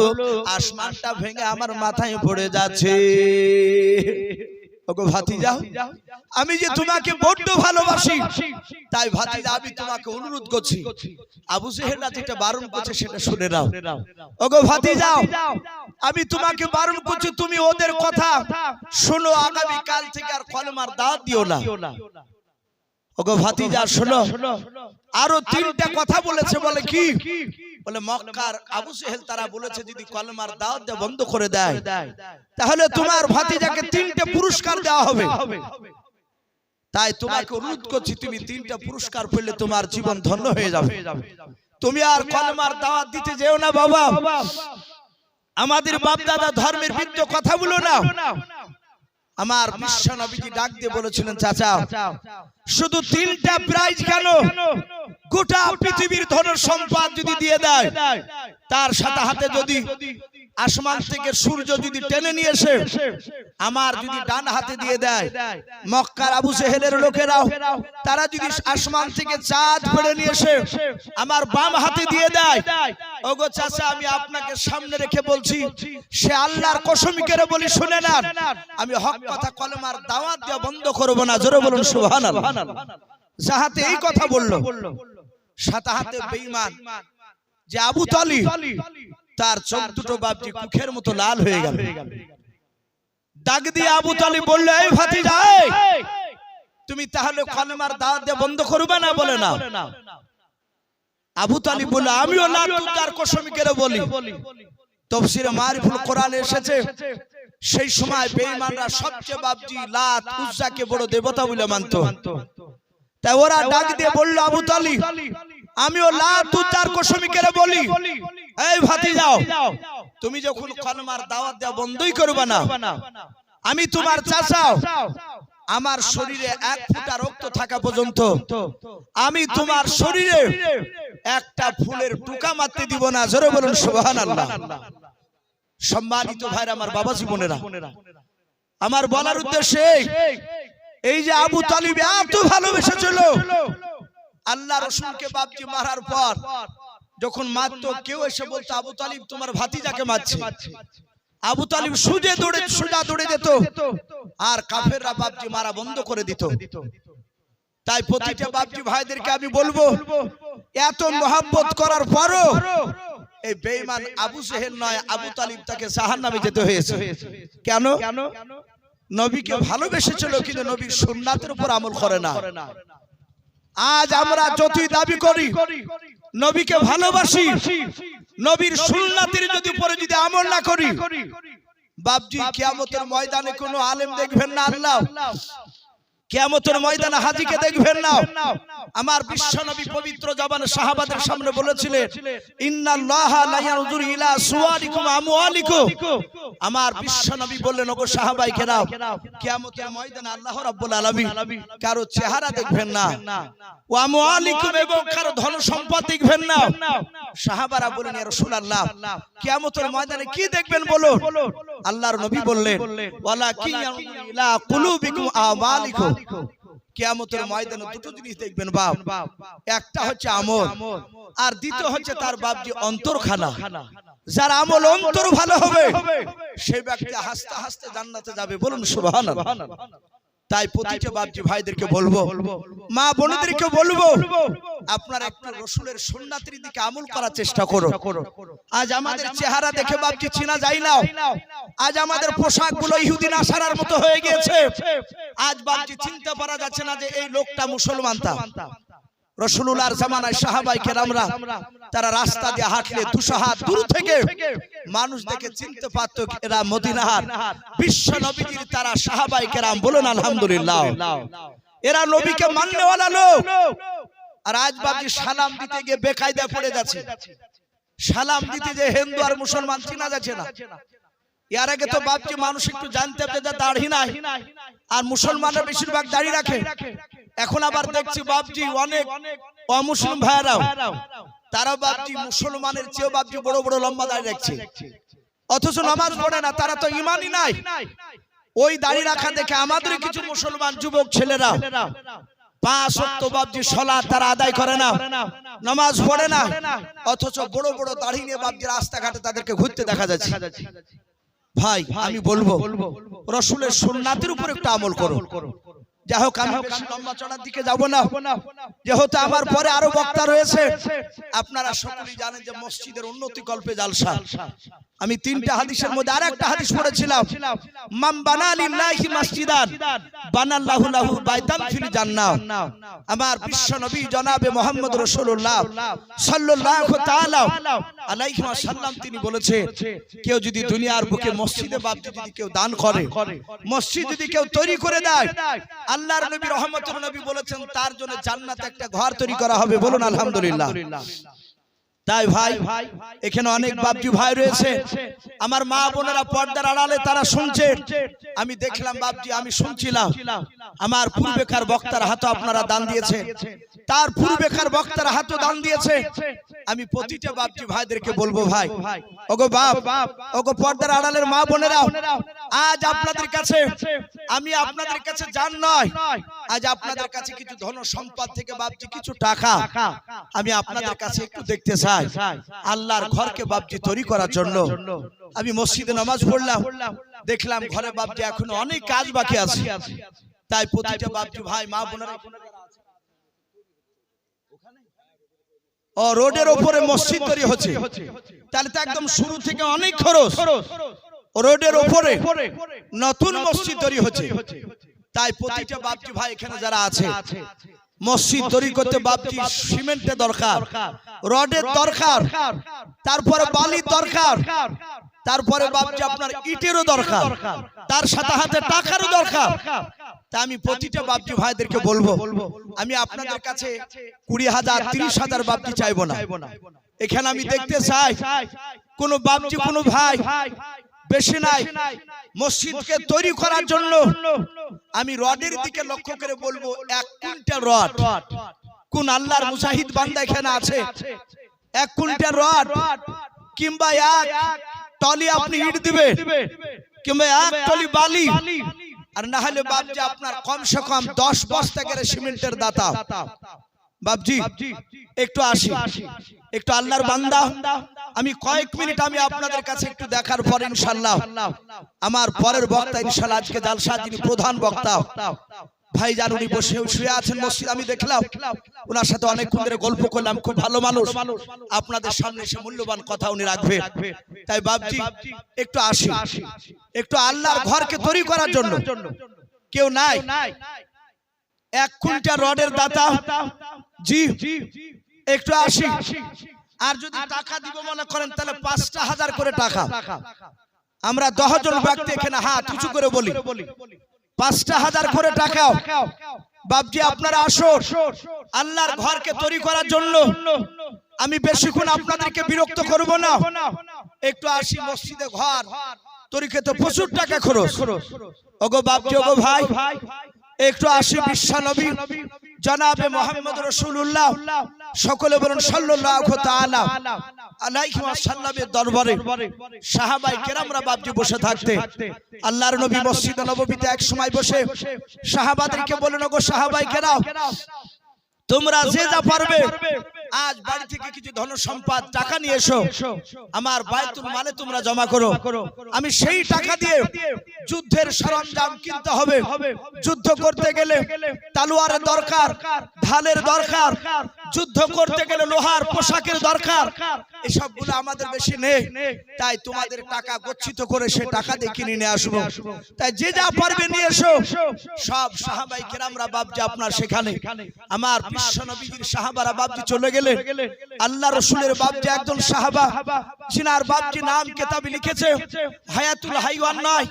আসমানটা ভেঙে আমার মাথায় পড়ে যাচ্ছে। ওগো ভাতিজা আমি যে তোমাকে বড্ড ভালোবাসি তাই ভাতিজা আমি তোমাকে অনুরোধ করছি আবু জেহেল যেটা বারণ করছে সেটা শুনে নাও। ওগো ভাতিজা আমি তোমাকে বারণ করছি তুমি ওদের কথা শোনো, আগামী কাল থেকে আর কলমার দাওয়াত দিও না। ওগো ভাতিজা শোনো আরো 3টা কথা বলেছে। বলে কি? বলে মক্কার আবু জেহেল তারা বলেছে যদি কলমার দাওয়াত দেয়া বন্ধ করে দেয় তাহলে তোমার ভাতিজাকে 3টে পুরস্কার দেওয়া হবে। তাই তোমাকে অনুরোধ করছি তুমি 3টা পুরস্কার পেলে তোমার জীবন ধন্য হয়ে যাবে। তুমি আর কলমার দাওয়াত দিতে যেও না বাবা, আমাদের বাপ দাদা ধর্মের বিরুদ্ধে কথা বলো না। আমার বিশ্ব নবীজি ডাক দিয়ে বলেছিলেন, চাচা শুধু 3টা প্রাইজ কেন, গোটা পৃথিবীর ধন সম্পদ যদি দিয়ে দেয়, তার সাথে হাতে যদি আসমান থেকে সূর্য যদি টেনে নিয়ে এসে আমার যদি ডান হাতে দিয়ে দেয়, মক্কার আবু জেহেলের লোকেরাও তারা যদি আসমান থেকে চাঁদ পেড়ে নিয়ে এসে আমার বাম হাতে দিয়ে দেয়, ওগো চাচা আমি আপনাকে সামনে রেখে বলছি, সে আল্লাহর কসম করে বলি শুনে নেন, আমি হক কথা কলমার দাওয়াত দেওয়া বন্ধ করব না। জোরে বলুন সুবহানাল্লাহ। সাহাতে এই কথা বলল, সাথে হাতে বেঈমান যে আবু তালিব, তার চোখ দুটো বাপজি কুখের মতো লাল হয়ে গেল। ডাক দিয়ে আবু তালিব বলল, এই ভাতিজা, তুমি তাহলে কলমার দাওয়াত দেওয়া বন্ধ করবে না? বলে না। আবু তালিব বলল, আমিও লাত তার কসম করে বলি। তাফসীরে মারিফুল কোরআনে এসেছে, সেই সময় বেঈমানরা সবচেয়ে বাপজি লাত উজ্জাকে বড় দেবতা বলে মানত। তাই ওরা ডাক দিয়ে বলল, আবু তালিব আমিও লাত তার কসম করে বলি, এই ভাতিজা, তুমি যখন কলমার দাওয়াত দেওয়া বন্ধই করবে না, আমি তোমার চাচা, আমার শরীরে 1 ফোঁটা রক্ত থাকা পর্যন্ত আমি তোমার শরীরে একটা ফুলের টুকা মারতে দিব না। জোরে বলুন সুবহানাল্লাহ। সম্মানিত ভাইরা, আমার বাবা জীবনেরা, আমার বলার উদ্দেশ্যে এই যে আবু তালিব এত ভালোবেসেছিল আল্লাহ রাসূলকে বাপজি মারার পর, যখন মারতো কেউ এসে বলতো আবু তালিব তোমার ভাতিজাকে মারছে, আবু তালিব সোজা দৌড়ে যেত, আর কাফেররা বাপজি মারা বন্ধ করে দিত। তাই প্রতিটা বাপজি ভাইদেরকে আমি বলবো, এত মহব্বত করার পরও এই বেঈমান আবু জেহেল নয়, আবু তালিব তাকে জাহান্নামে যেতে হয়েছে। কেন? নবীকে ভালোবেসেছিল কিন্তু নবীর সুন্নাতের উপর আমল করে না। আজ আমরা যতই দাবি করি নবীকে ভালোবাসি, নবীর সুন্নাতের যদি পরে যদি আমল না করি, বাপজি কিয়ামতের ময়দানে কোনো আলেম দেখবেন না, আল্লাহ কিয়ামতের ময়দানে হাজীকে দেখবেন না। আমার বিশ্ব নবী পবিত্র জবানে সাহাবাদের সামনে বলেছিলেন, ইন্নাল্লাহা লা ইয়ানজুরু ইলা সুওয়ারিকুম আমওয়ালিকুম। আমার বিশ্ব নবী বললেন, ওগো সাহাবায়ে কেরাম, কিয়ামতের ময়দানে আল্লাহ রাব্বুল আলামিন কারো চেহারা দেখবেন না, ওয়া আমওয়ালিকুম, এবং কারো ধন সম্পদ দেখবেন না। সাহাবারা বলেন, ইয়া রাসূলুল্লাহ কিয়ামতের ময়দানে কি দেখবেন বলুন? আল্লাহর নবী বললেন, ওয়ালাকিন ইয়ানজুরু ইলা কুলুবিকুম আমালিকুম। কিয়ামতের ময়দানে দুটো জিনিস দেখবেন বাপ, একটা হচ্ছে আমল, আর দ্বিতীয় হচ্ছে তার বাপজি অন্তরখানা। যার আমল অন্তর ভালো হবে সেই ব্যক্তি হাসতে হাসতে জান্নাতে যাবে। বলুন সুবহানাল্লাহ। তাই প্রতিটা বাপজি ভাইদেরকে বলবো, মা বোনদেরকে বলবো, আপনারা একটু রাসূলের সুন্নাতের দিকে আমল করার চেষ্টা করুন। আজ আমাদের চেহারা দেখে বাপজি চিনা যায় না, আজ আমাদের পোশাকগুলো ইহুদি নাসারার মতো হয়ে গিয়েছে। আজ বাপজি চিনতে পারা যাচ্ছে না যে এই লোকটা মুসলমান। রাসূলুল্লাহর জামানায় সাহাবায়ে কেরামরা তারা রাস্তা দিয়ে হাঁটলে 200 হাত দূর থেকে মানুষ দেখে চিনতে পারত এরা মদিনার বিশ্ব নবীজির তারা সাহাবায়ে কেরাম। বলুন আলহামদুলিল্লাহ। এরা নবীকে মাননেওয়ালা লোক। আর আজ বাপজি সালাম দিতে গিয়ে বেকায়দা পড়ে যাচ্ছে। সালাম দিতে যে হিন্দু আর মুসলমান চিনা যাচ্ছে না। এর আগে তো বাপজি মানুষ একটু জানতে হবে যে দাড়ি নাই, আর মুসলমানরা বেশিরভাগ দাড়ি রাখে। এখন আবার দেখছি বাপজি অনেক অমুসলিম ভাইরাও তারা বাপজি মুসলমানের চেয়েও বাপজি বড় বড় লম্বা দাড়ি রাখছে, অথচ নামাজ পড়ে না। তারা তো ঈমানই নাই। ওই দাড়ি রাখা দেখে আমাদের কিছু মুসলমান যুবক ছেলেরা 5 ওয়াক্ত বাপজি সালাত তারা আদায় করে না, নামাজ পড়ে না, অথচ বড় বড় দাড়ি নিয়ে বাপজি রাস্তাঘাটে তাদেরকে ঘুরতে দেখা যাচ্ছে। ভাই আমি বলবো রাসূলের সুন্নাতের উপর একটু আমল করো। যাই হোক, আমি বেশি লম্বা চড়ার দিকে যাব না, যেহেতু আমার পরে আরো বক্তা রয়েছে। আপনারা সকলেই জানেন যে মসজিদের উন্নতি কল্পে জালসা। আমি 3টা হাদিসের মধ্যে আরেকটা হাদিস পড়েছিলাম, মান বানা লিল্লাহি মাসজিদান বানাল্লাহু লাহু বাইতান ফিল জান্নাহ। আমার বিশ্ব নবী জনাবে মুহাম্মদ রাসূলুল্লাহ সাল্লাল্লাহু তাআলা আলাইহি ওয়াসাল্লাম তিনি বলেছেন, কেউ যদি দুনিয়ার বুকে মসজিদে বাপজি যদি কেউ দান করে, মসজিদ যদি কেউ তৈরি করে দেয়, আল্লাহর নবী রহমতুল নবী বলেছেন তার জন্য জান্নাতে একটা ঘর তৈরি করা হবে। বলুন আলহামদুলিল্লাহ। তাই ভাই এখানে অনেক বাপজি ভাই রয়েছে, আমার মা বোনেরা পর্দার আড়ালে তারা শুনছে, আমি দেখলাম বাপজি, আমি শুনছিলাম আমার পূর্বেকার বক্তার হাতে আপনারা দান দিয়েছে, তার পূর্বেকার বক্তার হাতে দান দিয়েছে। আমি প্রতিটা বাপজি ভাইদেরকে বলবো, ভাই ওগো বাপ, ওগো পর্দার আড়ালের মা বোনেরা, আজ আপনাদের কাছে আমি আপনাদের কাছে জান নয়, আজ আপনাদের কাছে কিছু ধন সম্পদ থেকে বাপজি কিছু টাকা আমি আপনাদের কাছে একটু দেখতে চাই। আল্লাহর ঘরকে বাপজি তৈরি করার জন্য আমি মসজিদে নামাজ পড়লাম, দেখলাম ঘরে বাপজি এখনো অনেক কাজ বাকি আছে। তাই প্রতিটা বাপজি ভাই মা বোনেরা, ও রোডের উপরে মসজিদ তৈরি হচ্ছে, তাহলে তো একদম শুরু থেকে অনেক খরচ। রোডের উপরে নতুন মসজিদ তৈরি হচ্ছে, তাই প্রতিটা বাপজি ভাই এখানে যারা আছে, মসজিদ তৈরি করতে বাপজি সিমেন্টের দরকার, রডের দরকার, তারপরে বালির দরকার, তারপরে বাপজি আপনার ইটেরও দরকার, তার সাথে হাতে টাকারও দরকার। তা আমি প্রতিটা বাপজি ভাইদেরকে বলবো, আমি আপনাদের কাছে 20,000 30,000 বাপজি চাইবো না। এখানে আমি দেখতে চাই কোন বাপজি কোন ভাই বেশি নাই, মসজিদকে তৈরি করার জন্য আমি রডের দিকে লক্ষ্য করে বলবো 1 কুইন্টাল রড। কোন আল্লাহর মুজাহিদ বান্দা এখানে আছে 1 কুইন্টাল রড কিংবা 1 টলি আপনি ইট দিবে, কিংবা 1 টলি বালি, আর না হলে বাপজি আপনার কমসে কম 10 বস্তা করে সিমেন্টের দাতা। বাপজি একটু আসি, একটু আল্লাহর বান্দা, আমি কয়েক মিনিট আমি আপনাদের কাছে একটু দেখার পর ইনশাআল্লাহ আমার পরের বক্তা ইনশাআল্লাহ আজকে জালসা যিনি প্রধান বক্তা ভাইজান, উনি বসে শুয়ে আছেন মসজিদ, আমি দেখলাম ওনার সাথে অনেকক্ষণ ধরে গল্প করলাম, খুব ভালো মানুষ, আপনাদের সামনে সে মূল্যবান কথা উনি রাখবে। তাই বাপজি একটু আসি, একটু আল্লাহর ঘরকে তৈরি করার জন্য কেউ নাই 1 কুইন্টাল রডের দাতা, জি একটু আসি। আর যদি টাকা দিব মনে করেন তাহলে 5,000 করে টাকা, আমরা 10 জন ব্যক্তি এখানে হাত উঁচু করে বলি 5,000 করে টাকা। বাপজি আপনারা আসুন আল্লাহর ঘরকে তৈরি করার জন্য, আমি বেশিক্ষণ আপনাদেরকে বিরক্ত করব না, একটু আসি। মসজিদে ঘর তৈরি করতে প্রচুর টাকা খরচ। ওগো বাপজি, ওগো ভাই, একটু আসি। বিশ্বনবী জনাবে মুহাম্মদ রাসূলুল্লাহ, সকলে বলুন সাল্লাল্লাহু তাআলা আলাইহি ওয়াসাল্লামের দরবারে সাহাবায়ে কেরামরা বাপজি বসে থাকতে, আল্লাহর নবী মসজিদে নববীতে এক সময় বসে সাহাবাদেরকে বলেন, ওগো সাহাবায়ে কেরাম, তোমরা যে যা পারবে আজ বাড়ি থেকে কিছু ধন সম্পদ টাকা নিয়ে এসো, আমার বাইতুল মালে তোমরা জমা করো, আমি সেই টাকা দিয়ে যুদ্ধের সরঞ্জাম কিনতে হবে। যুদ্ধ করতে গেলে তলোয়ারের দরকার, ঢালের দরকার, যুদ্ধ করতে গেলে লোহার পোশাকের দরকার, এসবগুলো আমাদের বেশি নেই। তাই তোমাদের টাকা গচ্ছিত করে সে টাকা দিয়ে কিনে নিয়ে আসবো। তাই যে যা পারবে নিয়ে এসো। সব সাহাবায়ে কেরামরা বাপজি আপনার সেখানে, আমার বিশ্ব নবীর সাহাবারা বাপজি চলে গেলে, আল্লাহ রসুলের বাপজি একজন সাহাবা, যিনার বাপজি নাম কিতাবে লিখেছে হায়াতুল হাইওয়ান নয়,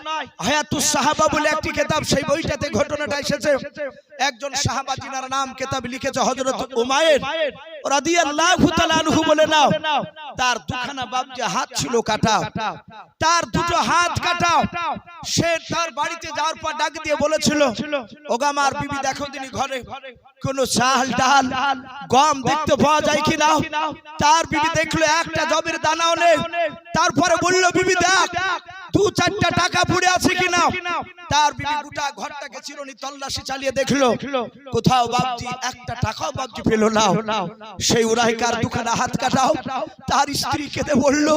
হায়াতুস সাহাবা বলে একটি কিতাব, সেই বইটাতে ঘটনাটা এসেছে। একজন সাহাবা যিনার নাম কিতাবে লিখেছে হযরত উমাইর রাদিয়াল্লাহু তাআলা আনহু বলে নাও, তার দুখানা বাপজি হাত ছিল কাটা, তার দুটো হাত কাটা। সে তার বাড়িতে যাওয়ার পর ডাক দিয়ে বলেছিল, ওগো আমার বিবি, দেখো দিনি ঘরে কোনো চাল ডাল গম দেখতে পাওয়া যায় কিনা। তার বিবি দেখলো একটা জবের দানাও নেই। তারপরে বলল, বিবি দেখ 2-4টা টাকা পড়ে আছে কিনা। তার বিবি গোটা ঘরটাকে চিরুনি তল্লাশি চালিয়ে দেখলো, কোথাও বাপজি একটা টাকাও বাপজি পেল না। সেই উরাইকার দুখানা হাত কাটাও। তার স্ত্রী কেঁদে বলল,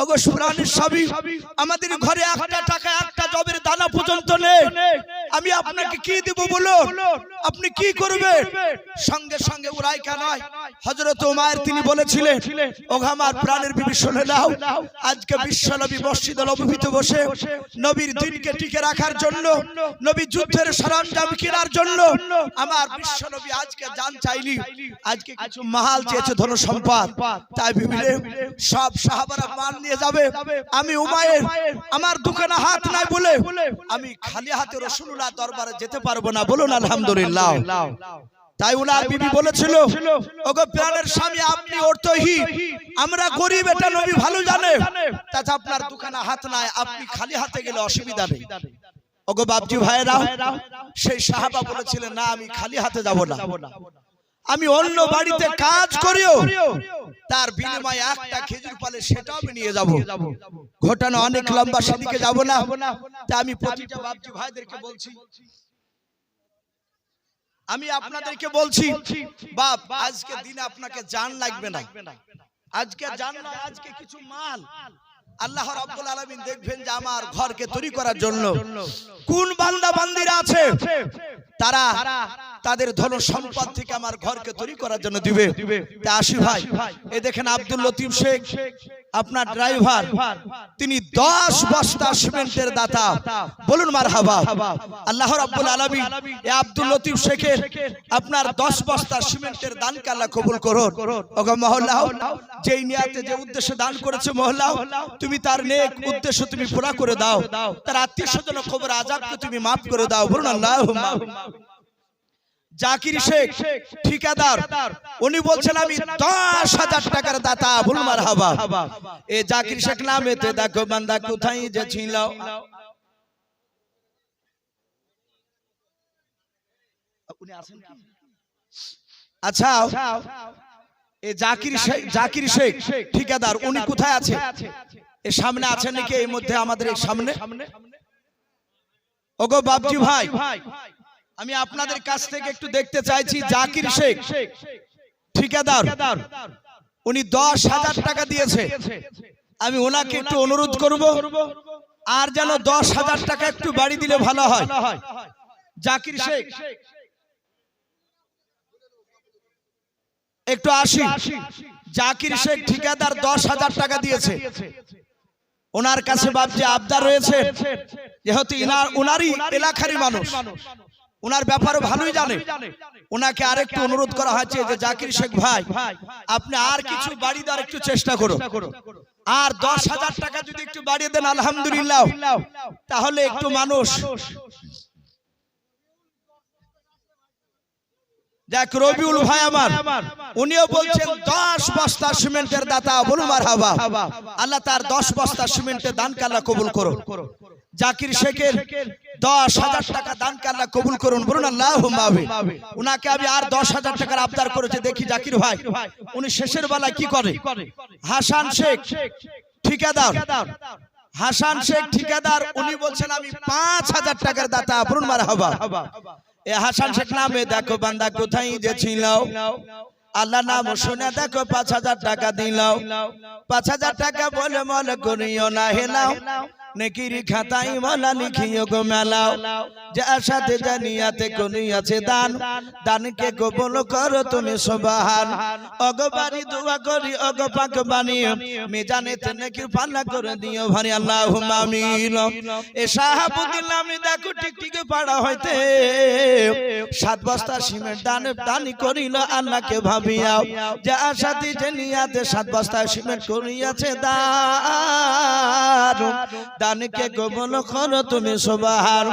ওগো সুরানের স্বামী, আমাদের ঘরে একটা টাকা একটা জবের দানা পর্যন্ত নেই, আমি আপনাকে কি দেব বলো, আপনি কি করবেন? সঙ্গে সঙ্গে উরাইকা নয়, হযরত উমাইর তিনি বলেছিলেন, ওগো আমার প্রাণের বিবি শুনে নাও, আজকে বিশ্বনবী মসজিদে নববীতে বসে নবীর দ্বীনকে টিকে রাখার জন্য, নবী যুদ্ধের সরঞ্জাম কেনার জন্য আমার বিশ্বনবী আজকে জান চাইলি, আজকে কিছু মাল চেয়েছে, ধন সম্পদ। তাই বিবিরে সব সাহাবারা মাল নিয়ে যাবে, আমি উমাইর আমার দুখানা হাত নাই বলে আমি খালি হাতে রাসূলুল্লাহ দরবারে যেতে পারবো না। বলুন আলহামদুলিল্লাহ। তাই উনার বিবি বলেছিল, ওগো প্রাণের স্বামী আপনি অর্থহীন, আমরা গরিব, এটা নবী ভালো জানে, তাতে আপনার দোকানে হাত নাই, আপনি খালি হাতে গেলে অসুবিধা নেই। ওগো বাপজি ভাইরা, সেই সাহাবা বলেছিলেন, না আমি খালি হাতে যাব না, আমি অন্য বাড়িতে কাজ করিও তার বিনিময়ে একটা খেজুর পালে সেটাও আমি নিয়ে যাব। ঘটনা অনেক লম্বা, সেদিকে যাব না। তা আমি প্রতিটা বাপজি ভাইদেরকে বলছি, আমি আপনাদেরকে বলছি, বাপ আজকে দিনে আপনাকে জান লাগবে না, আজকে জান না, আজকে কিছু মাল আল্লাহ রাব্বুল আলামিন দেখবেন যে আমার ঘরকে তৈরি করার জন্য কোন বান্দা বান্দিরা আছে, তারা তাদের ধন সম্পদ থেকে আমার ঘরকে তৈরি করার জন্য দিবে। তা আসি ভাই, এই দেখেন আব্দুল লতিফ শেখ আপনার ড্রাইভার, তিনি 10 বস্তা সিমেন্টের দাতা, বলুন মারহাবা। আল্লাহ রাব্বুল আলামিন এই আব্দুল লতিফ শেখের আপনার 10 বস্তা সিমেন্টের দানকে আল্লাহ কবুল করুন। ওগো মহল্লা, যেই নিয়তে যে উদ্দেশ্যে দান করেছে মহল্লা, তুমি তার নেক উদ্দেশ্য তুমি পুরা করে দাও, তার আত্মীয়স্বজন কবর আযাবকে তুমি maaf করে দাও, বলুন আল্লাহুম্মা। জাকির শেখ ঠিকাদার, উনি বলছেন আমি 10,000 টাকার দাতা, বলুন মারহাবা। এই জাকির শেখ নামেতে দেখো বান্দা কোথায় যে ছিল, উনি আছেন কি? আচ্ছা, এই জাকির শেখ ঠিকাদার, উনি কোথায় আছে? এর সামনে আছেন নাকি? এই মধ্যে আমাদের এই সামনে। ওগো বাপজি ভাই, আমি আপনাদের কাছ থেকে একটু দেখতে চাইছি, জাকির শেখ ঠিকাদার উনি 10,000 টাকা দিয়েছে, আমি ওনাকে একটু অনুরোধ করব, আর যেন 10,000 টাকা একটু বাড়ি দিলে ভালো হয়। জাকির শেখ একটু আসি। জাকির শেখ ঠিকাদার 10,000 টাকা দিয়েছে, ওনার কাছে বাপজি আবদার রয়েছে, যেহেতু ওনারই এলাকারই মানুষ, ওনার ব্যাপারে ভালোই জানে, ওনাকে আরেকটু অনুরোধ করা হয়েছে যে জাকির শেখ ভাই আপনি আর কিছু বাড়ি দেওয়ার একটু চেষ্টা করুন, আর 10,000 টাকা যদি একটু বাড়িয়ে দেন আলহামদুলিল্লাহ, তাহলে একটু মানুষ যাক। রবিউল ভাই আমার, উনিও বলছেন 10 বস্তা সিমেন্টের দাতা, বলুন মারহাবা। আল্লাহ তার 10 বস্তা সিমেন্টের দানকে আল্লাহ কবুল করুন। জাকির শেখের 10,000 টাকা দানকে আল্লাহ কবুল করুন, বলুন আল্লাহুম্মা আমিন। উনাকে আমি আর 10,000 টাকার আবদার করেছে, দেখি জাকির ভাই উনি শেষের বেলায় কি করে। হাসান শেখ ঠিকাদার, হাসান শেখ ঠিকাদার উনি বলছেন আমি 5,000 টাকার দাতা, বলুন মারহাবা। এ হাসান শেখ নামে দেখো বান্দা কোথায় যে ছিল, আল্লাহ নাম শুনে দেখো 5,000 টাকা দিল। 5,000 টাকা বলে মনে করিও না হেলাও, নেকির খাতায় মালা লিখিও গো মেলাও, যার সাথে জানিয়াতে করিয়াছে দান, দানকে কবুল করো তুমি সুবহান। ওগো বাড়ি দোয়া করি ওগো পাক বাণী, মিজানেতে নেকির পাল্লা করে দিও ভারী, আল্লাহুম্মা আমিন। এ শাহাবুদ্দিন আমি দেখো টিকটিকে পাড়া হইতে 7 বস্তা সিমেন্ট দানি করিল আল্লাহকে ভাবিয়াও, যার সাথে জানিয়াতে 7 বস্তা সিমেন্ট করিয়াছে দান, দানকে কবুল করো তুমি সুবহান।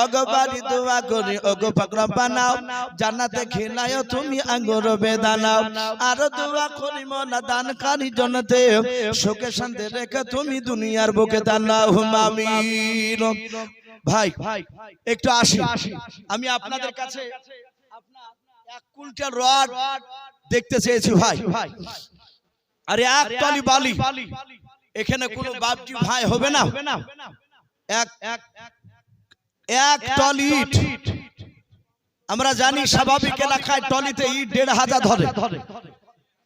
ওগো বাড়ি দোয়া করি ওগো পাকড়া বানাও, জান্নাতে খিলায়ও তুমি আঙ্গুর বেদানাও, আর দোয়া করি মোনা দানকারী জনতে, সুখে শান্তি রেখে তুমি দুনিয়ার বুকে, আল্লাহুম্মা আমিন। ভাই একটু আসি, আমি আপনাদের কাছে আপনার 1 কুইন্টাল রড দেখতে চেয়েছি ভাই, আরে 1 টলি বালি, এখানে কোনো বাপজি ভাই হবে না? এক টলি ইট, আমরা জানি স্বাভাবিক এলাকায় টলিতে ইট 1,500 ধরে,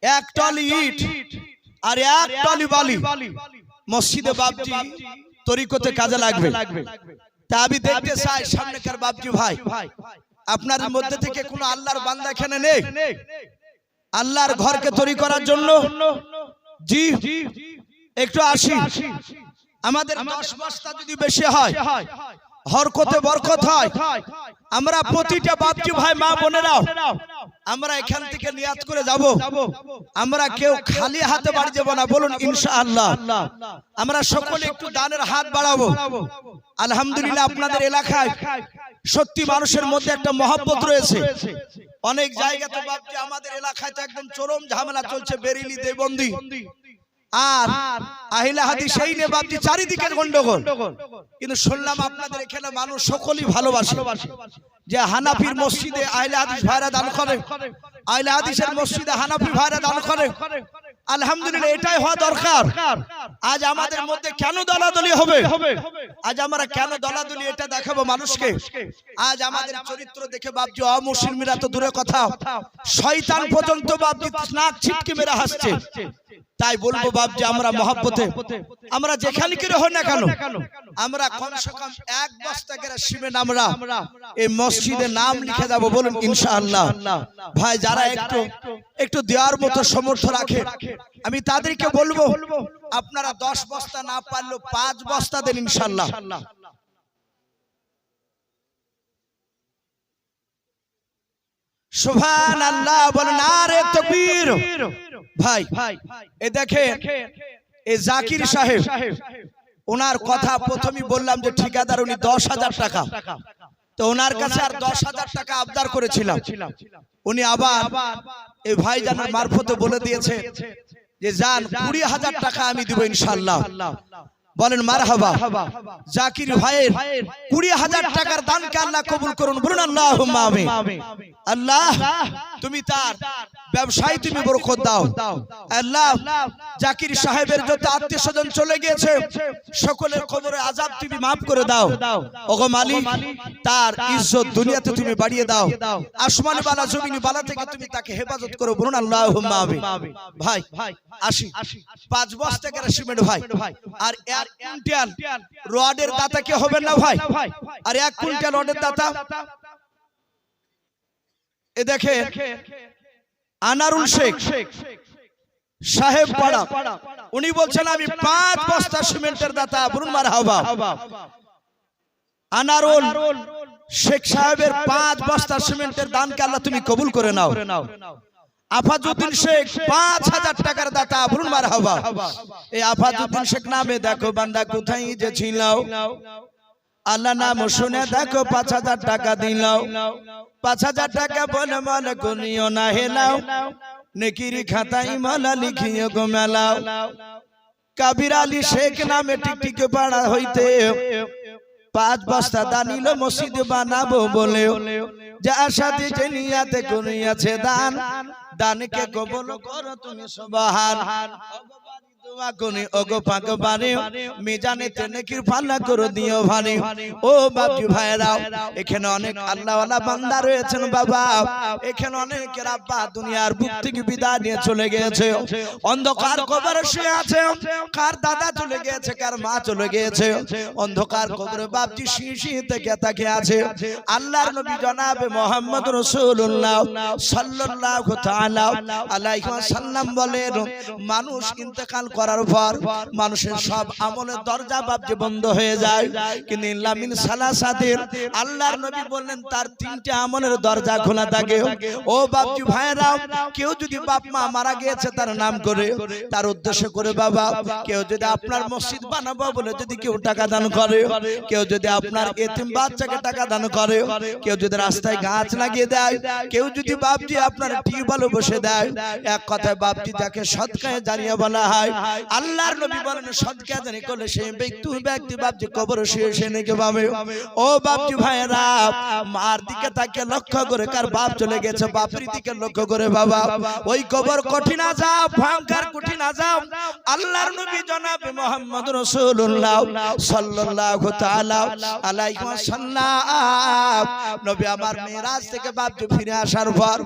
1 টলি ইট আর 1 টলি বালি মসজিদে বাপজি তরিকতে কাজে লাগবে। তা আমি দেখতে চাই সামনেকার বাপজি ভাই আপনাদের মধ্যে থেকে কোনো আল্লাহর বান্দা এখানে নেই আল্লাহর ঘরকে তৈরি করার জন্য? জি একটু আসি। আমাদের 10 বস্তা যদি বেশি হয়, হরকতে বরকত হয়, আমরা প্রতিটা বাপজি ভাই মা বোনেরা আমরা এখান থেকে নিয়াত করে যাব, আমরা কেউ খালি হাতে বাড়ি যাব না, বলুন ইনশাআল্লাহ। আমরা সকলে একটু দানের হাত বাড়াবো। আলহামদুলিল্লাহ আপনাদের এলাকায় সত্যি মানুষের মধ্যে একটা মহব্বত রয়েছে, অনেক জায়গাতে বাপজি আমাদের এলাকায় তো একদম চরম ঝামেলা চলছে, বেরিলি দেবন্দি আর আহলে হাদিস সেই নিয়ে বাপজি চারিদিকের গন্ডগোল। কিন্তু শুনলাম আপনাদের এখানে মানুষ সকলেই ভালোবাসে, যে হানাফির মসজিদে আহলে হাদিস ভাইরা দান করে, আহলে হাদিসের মসজিদে হানাফি ভাইরা দান করে। আলহামদুলিল্লাহ, এটাই হওয়া দরকার। আজ আমাদের মধ্যে কেন দলাদলি হবে? আজ আমরা কেন দলাদলি এটা দেখাবো মানুষকে? আজ আমাদের চরিত্র দেখে বাপজি অমুসলিমরা তো দূরে কথা, শয়তান পর্যন্ত বাপজি নাক ছিটকে মেরে হাসছে। তাই বলবো বাপজি, আমরা মহব্বতে আমরা যেখানে কি রহ না কেন, আমরা কমসে কম এক বস্তা করে সিমেন্ট আমরা এই মসজিদে নাম লিখে যাবো, বলুন ইনশাআল্লাহ। ভাই যারা একটু দেওয়ার মতো সামর্থ্য রাখে, আমি তাদেরকে বলবো আপনারা 10 বস্তা না পারলেও 5 বস্তা দেন ইনশাআল্লাহ। সুবহানাল্লাহ বলেন, নারে তাকবীর। ভাই এ দেখেন, এই জাকির সাহেব, ওনার কথা প্রথমেই বললাম যে ঠিকাদার উনি 10,000 টাকা, তো ওনার কাছে আর 10,000 টাকা আবদার করেছিলাম। উনি আবার এই ভাইজানের মারফতে বলে দিয়েছে যে যান 20,000 টাকা আমি দিব ইনশাআল্লাহ। বলেন মারহাবা। জাকির ভাইয়ের 20,000 টাকার দানকে আল্লাহ কবুল করুন, বলুন আল্লাহুম্মা আমিন। আল্লাহ তুমি তার ব্যবসায় তুমি বরকত দাও। আল্লাহ জাকির সাহেবের যত আত্মীয়স্বজন চলে গিয়েছে সকলের কবরে আযাব তুমি maaf করে দাও। ওগো মালিক, তার ইজ্জত দুনিয়াতে তুমি বাড়িয়ে দাও, আসমানে বালা জমিনে বালা থেকে তুমি তাকে হেফাজত করো, বলুন আল্লাহুম্মা আমিন। ভাই আসি 5 বস্তা করে সিমেন্ট ভাই, আর 1 কুইন্টাল রডের দাতা কি হবে না ভাই? আর 1 কুইন্টাল রডের দাতা এ দেখে আনারুল শেখ সাহেব পাড়া, উনি বলছেন আমি 5 বস্তা সিমেন্টের দাতা, বলুন মারহাবা। আনারুল শেখ সাহেবের 5 বস্তা সিমেন্টের দানকে আল্লাহ তুমি কবুল করে নাও। আফাজউদ্দিন শেখ 5,000 টাকার দাতা, বলুন মারহাবা। এই আফাজউদ্দিন শেখ নামে দেখো বান্দা কোথায় যে ছিল, আল্লাহ নাম শুনে দেখো 5,000 টাকা দিল। 5,000 টাকা বলে মনে করিও না হেলাও, নেকির খাতায় মালা লিখিও গো মেলাও। কাবির আলী শেখ নামে টিকটিকে পাড়া হইতে 5 বস্তা দানিল মসজিদ বানাবো বলে, যা সাথে যে নিয়াতে করিয়াছে দান, দানকে কবুল করো তুমি সুবহান। দোয়া করি ওগো পাক বারে, মিজানেতে নেকির পাল্লা করে দিও ভারী। ও বাপজি ভাইরা, এখানে অনেক আল্লাহওয়ালা বান্দা রয়েছেন বাবা, এখানে অনেকের আব্বা দুনিয়ার বুক থেকে বিদায় নিয়ে চলে গিয়েছে, অন্ধকার কবরে শুয়ে আছে, কার দাদা চলে গিয়েছে, কার মা চলে গিয়েছে, অন্ধকার কবরে বাপজি শিশি থেকে তাকে আছে। আল্লাহর নবী জনাবে মুহাম্মদ রাসূলুল্লাহ সাল্লাল্লাহু তাআলা আলাইহি ওয়াসাল্লাম বলেন, মানুষ ইন্তেকাল করার পর মানুষের সব আমলের দরজা বাপজি বন্ধ হয়ে যায়, কিন্তু ইল্লা মিন সালাসাতিন, আল্লাহর নবী বললেন তার 3টে আমলের দরজা খোলা থাকে। ও বাপজি ভাইরা, কেউ যদি বাপ মা মারা গিয়েছে তার নাম করে, তার উদ্দেশ্য করে বাবা, কেউ যদি আপনার মসজিদ বানাবো বলে যদি কেউ টাকা দান করে, কেউ যদি আপনার এতিম বাচ্চাকে টাকা দান করে, কেউ যদি রাস্তায় গাছ লাগিয়ে দেয়, কেউ যদি বাপজি আপনার টিউবওয়েল বসে দেয়, এক কথায় বাপজি যাকে সদকায়ে জারিয়া বলা হয়। আল্লাহর নবী বলেন সদকা জারি করলে সেই ব্যক্তি বাপজি কবরে শুয়ে নাকি পাবে। ও বাপজি ভাইরা, মার দিকে তাকে লক্ষ্য করে, কার বাপ চলে গেছে বাপের দিকে লক্ষ্য করে বাবা, ওই কবর কঠিন আযাব, ভয়ঙ্কর কঠিন আযাব। আল্লাহর নবী জনাবে মুহাম্মদ রাসূলুল্লাহ সাল্লাল্লাহু তাআলা আলাইহি ওয়াসাল্লাম, নবী আমার মিরাজ থেকে বাপজি ফিরে আসার পর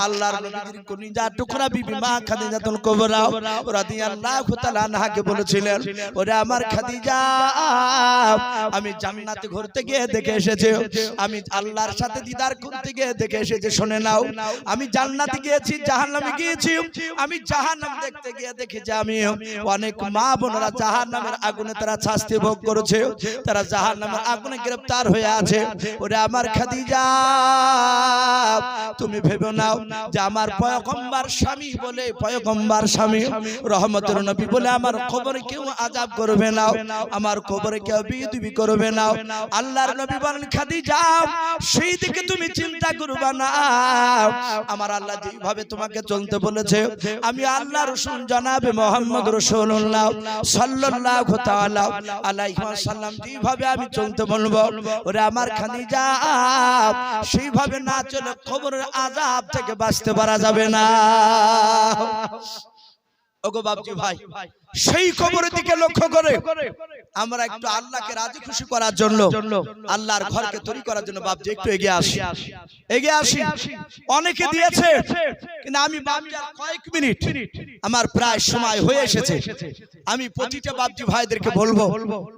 আল্লাহর নবীর কলিজা টুকরা বিবি মা খাদিজাতুল কুবরা রাদিয়াল্লাহু তাআলা আনহাকে বলেছিলেন, ওরে আমার খাদিজা, আমি জান্নাতে ঘুরতে গিয়ে দেখে এসেছি, আমি আল্লাহর সাথে দিদার করতে গিয়ে দেখে এসেছি। শুনে নাও, আমি জান্নাতে গিয়েছি, জাহান্নামে গিয়েছি, আমি জাহান্নাম দেখতে গিয়ে দেখেছি আমি অনেক মা বোনেরা জাহান্নামের আগুনে তারা শাস্তি ভোগ করেছে, তারা জাহান্নামের আগুনে গ্রেফতার হয়ে আছে। ওরে আমার খাদিজা, তুমি ভেবে নাও যে আমার পয়গম্বর স্বামী বলে, পয়গম্বর স্বামী রহমতের নবী নবী বলে আমার কবরে কেউ আযাব করবে না, আমার কবরে কেউ বিধি করবে না। আল্লাহর নবী বলেন খাদিজা সেই দিকে তুমি চিন্তা করবে না, আমার আল্লাহ যেভাবে তোমাকে চলতে বলেছে আমি আল্লাহ রাসূল জনাবে মুহাম্মদ রাসূলুল্লাহ সাল্লাল্লাহু তাআলা আলাইহি ওয়াসাল্লাম যেভাবে আমি চলতে বলবো ওরে আমার খাদিজা সেইভাবে না চলে কবরের আযাব থেকে বাঁচতে পারা যাবে না। ওগো বাপজি ভাই সেই কবরের দিকে লক্ষ্য করে আমরা একটু আল্লাহকে রাজি খুশি করার জন্য আল্লাহর ঘরকে তৈরি করার জন্য বাপজি একটু এগিয়ে আসি। অনেকে দিয়েছে কিন্তু আমি বাপজি আর কয়েক মিনিট আমার প্রায় সময় হয়ে এসেছে, আমি প্রতিটা বাপজি ভাইদেরকে বলবো,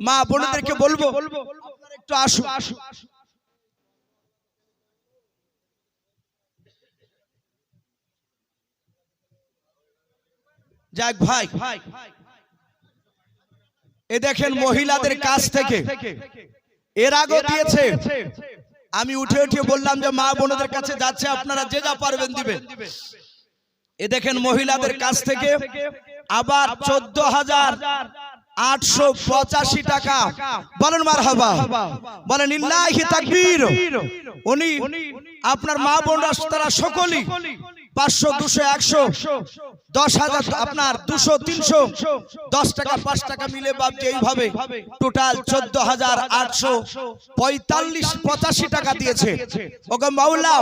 মা বোনদেরকে বলবো আপনারা একটু আসুন। যাক ভাই এ দেখেন মহিলাদের কাছ থেকে এর আগে দিয়েছে, আমি উঠে বললাম যে মা বোনদের কাছে যাচ্ছে আপনারা যে যা পারবেন দিবেন। এ দেখেন মহিলাদের কাছ থেকে আবার 14,885 টাকা, বলেন মারহাবা, বলেন লিল্লাহি তাকবীর। উনি আপনার মা বোনরা তারা সকলেই 500 200 100 10,000 আপনার 200 300 10 টাকা 5 টাকা মিলে বাপজি এইভাবে টোটাল 14,885 টাকা দিয়েছে। ওগো মাওলা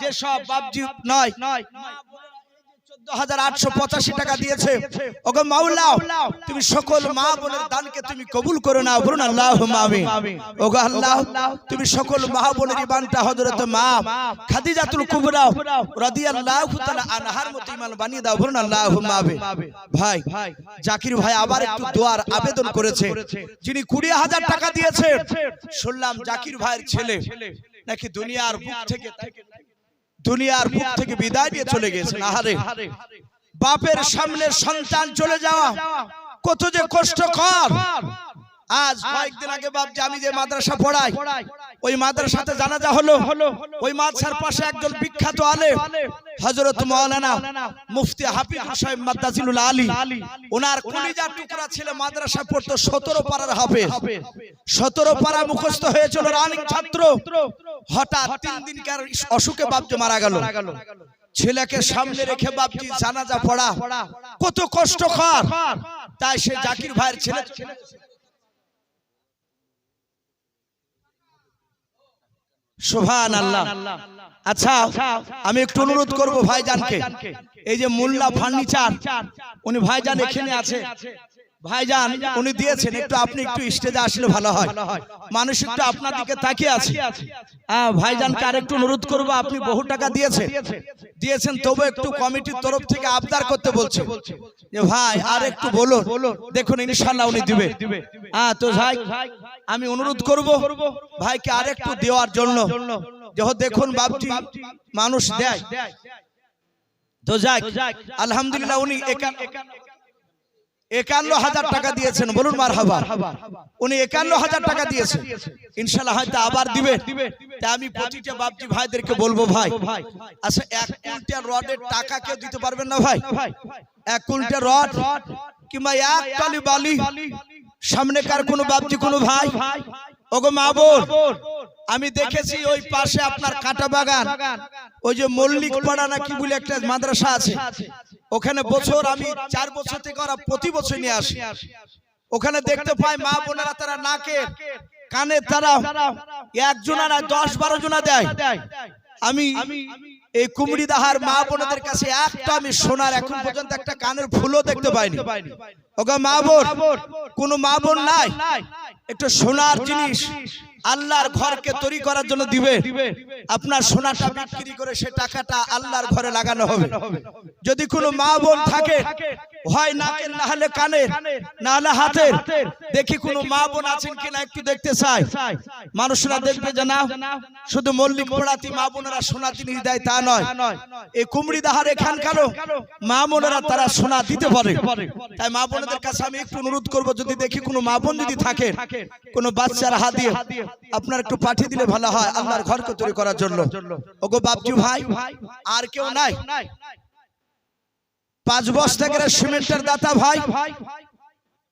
যে সব বাপজি নয় 14,885 টাকা দিয়েছে, ওগো মাওলা তুমি সকল মা বোনের দানকে তুমি কবুল করে নাও, বলুন আল্লাহুম্মা আমিন। ওগো আল্লাহ তুমি সকল মা বোনের ঈমানটা হযরত মা খাদিজাতুল কুবরা রাদিয়াল্লাহু তাআলা আনহার মতো ঈমান বানিয়ে দাও, বলুন আল্লাহুম্মা আমিন। ভাই জাকির ভাই আবার একটু দোয়ার আবেদন করেছে, যিনি 20,000 টাকা দিয়েছে। শুনলাম জাকির ভাইয়ের ছেলে নাকি দুনিয়ার বুক থেকে বিদায় নিয়ে চলে গেছে। আহারে বাপের সামনে সন্তান চলে যাওয়া কত যে কষ্টকর। আজ কয়েকদিন আগে বাপজি আমি যে মাদ্রাসা পড়াই ওই মাদ্রাসাতে জানাজা হলো। ওই মাদ্রাসার পাশে একজন বিখ্যাত আলেম হযরত মাওলানা মুফতি হাফিজ সাহেব মাদ্দাজিলুল আলী, ওনার কলিজার টুকরা ছেলে মাদ্রাসা পড়তো 17 পারার হাফেজ, 17 পারা মুখস্থ হয়েছিল, রানিং ছাত্র। হঠাৎ 3 দিনকার অসুখে বাপজি মারা গেল। ছেলেকে সামনে রেখে বাপজি জানাজা পড়া কত কষ্টকর। তাই সে জাকির ভাইয়ের ছেলে সুবহানাল্লাহ। আচ্ছা আমি একটু অনুরোধ করব ভাইজানকে, এই যে মোল্লা ফার্নিচার উনি ভাইজান এখানে আছে, ভাইজান উনি দিয়েছেন, একটু আপনি একটু স্টেজে আসলে ভালো হয়, মানুষ একটু আপনার দিকে তাকিয়ে আছে। ভাইজানকে আর একটু অনুরোধ করব, আপনি বহু টাকা দিয়েছেন তবু একটু কমিটির তরফ থেকে আবদার করতে বলছে যে ভাই আর একটু বলো, দেখুন ইনশাআল্লাহ উনি দিবে। তো ভাই আমি অনুরোধ করব ভাইকে আর একটু দেওয়ার জন্য, যে দেখুন বাপজি মানুষ দেয়। তো যাক আলহামদুলিল্লাহ উনি 51,000 টাকা দিয়েছেন, বলুন মারহাবা। উনি 51,000 টাকা দিয়েছেন, ইনশাআল্লাহ হয়তো আবার দিবেন। তাই আমি প্রতিটা বাপজি ভাইদেরকে বলবো ভাই আচ্ছা 1 কুইন্টাল রডের টাকা কেউ দিতে পারবেন না ভাই? 1 কুইন্টাল রড কিংবা 1 টলি বালি সামনেকার কোনো বাপজি কোনো ভাই? ওগো মা বোন আমি দেখেছি ওই পাশে আপনার কাঁটা বাগান, ওই যে মল্লিক পাড়া না কি বলে একটা মাদ্রাসা আছে, ওখানে বছর আমি 4 বছর থেকে ওরা প্রতি বছর নিয়ে আসি। ওখানে দেখতে পাই মা বোনেরা তারা নাকে কানে তারা 1 জনা না 10-12 জনা দেয়। আমি এই কুমড়িদাহার মা বোনদের কাছে একটা আমি সোনার এখন পর্যন্ত একটা কানের ফুলও দেখতে পাইনি। ওগো মা বোন কোনো মা বোন নাই একটু সোনার জিনিস আল্লাহর ঘরকে তৈরি করার জন্য দিবে, আপনার সোনাটা বিক্রি করে সে টাকাটা আল্লাহর ঘরে লাগানো হবে। যদি কোনো মা বোন থাকে হয় নাকের না হলে কানের না হলে হাতের, দেখি কোনো মা বোন আছেন কিনা একটু দেখতে চাই। মানুষরা দেখবে যে না শুধু মল্লিক পড়াতি মা বোনেরা সোনা জিনিস দেয় তা নয়, এই কুমড়িদাহার এখানকারও মা বোনেরা তারা সোনা দিতে পারে। তাই মা বোনদের কাছে আমি একটু অনুরোধ করব, যদি দেখি কোনো মা বোন যদি থাকে কোনো বাচ্চার হাত দিয়ে আপনার একটু পাঠিয়ে দিলে ভালো হয় আল্লাহর ঘরকে তৈরি করার জন্য। ওগো বাপজি ভাই আর কেউ নাই? 5 বস্তা করে সিমেন্টের দাতা ভাই,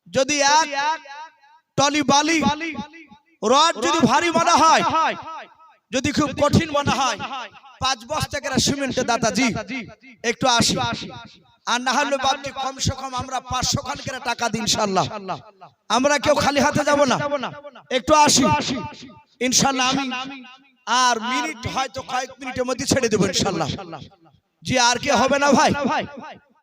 যদি এক টলি বালি রড যদি ভারী মনে হয়, যদি খুব কঠিন মনে হয়, 5 বস্তা করে সিমেন্টের দাতা জি একটু আসি। আর না হলে বাপজি কমসে কম আমরা 500 খান করে টাকা দিই ইনশাআল্লাহ। আমরা কেউ খালি হাতে যাব না, একটু আসি ইনশাআল্লাহ। আমি আর মিনিট হয়তো কয়েক মিনিটের মধ্যে ছেড়ে দেব ইনশাআল্লাহ। জি আর কি হবে না ভাই?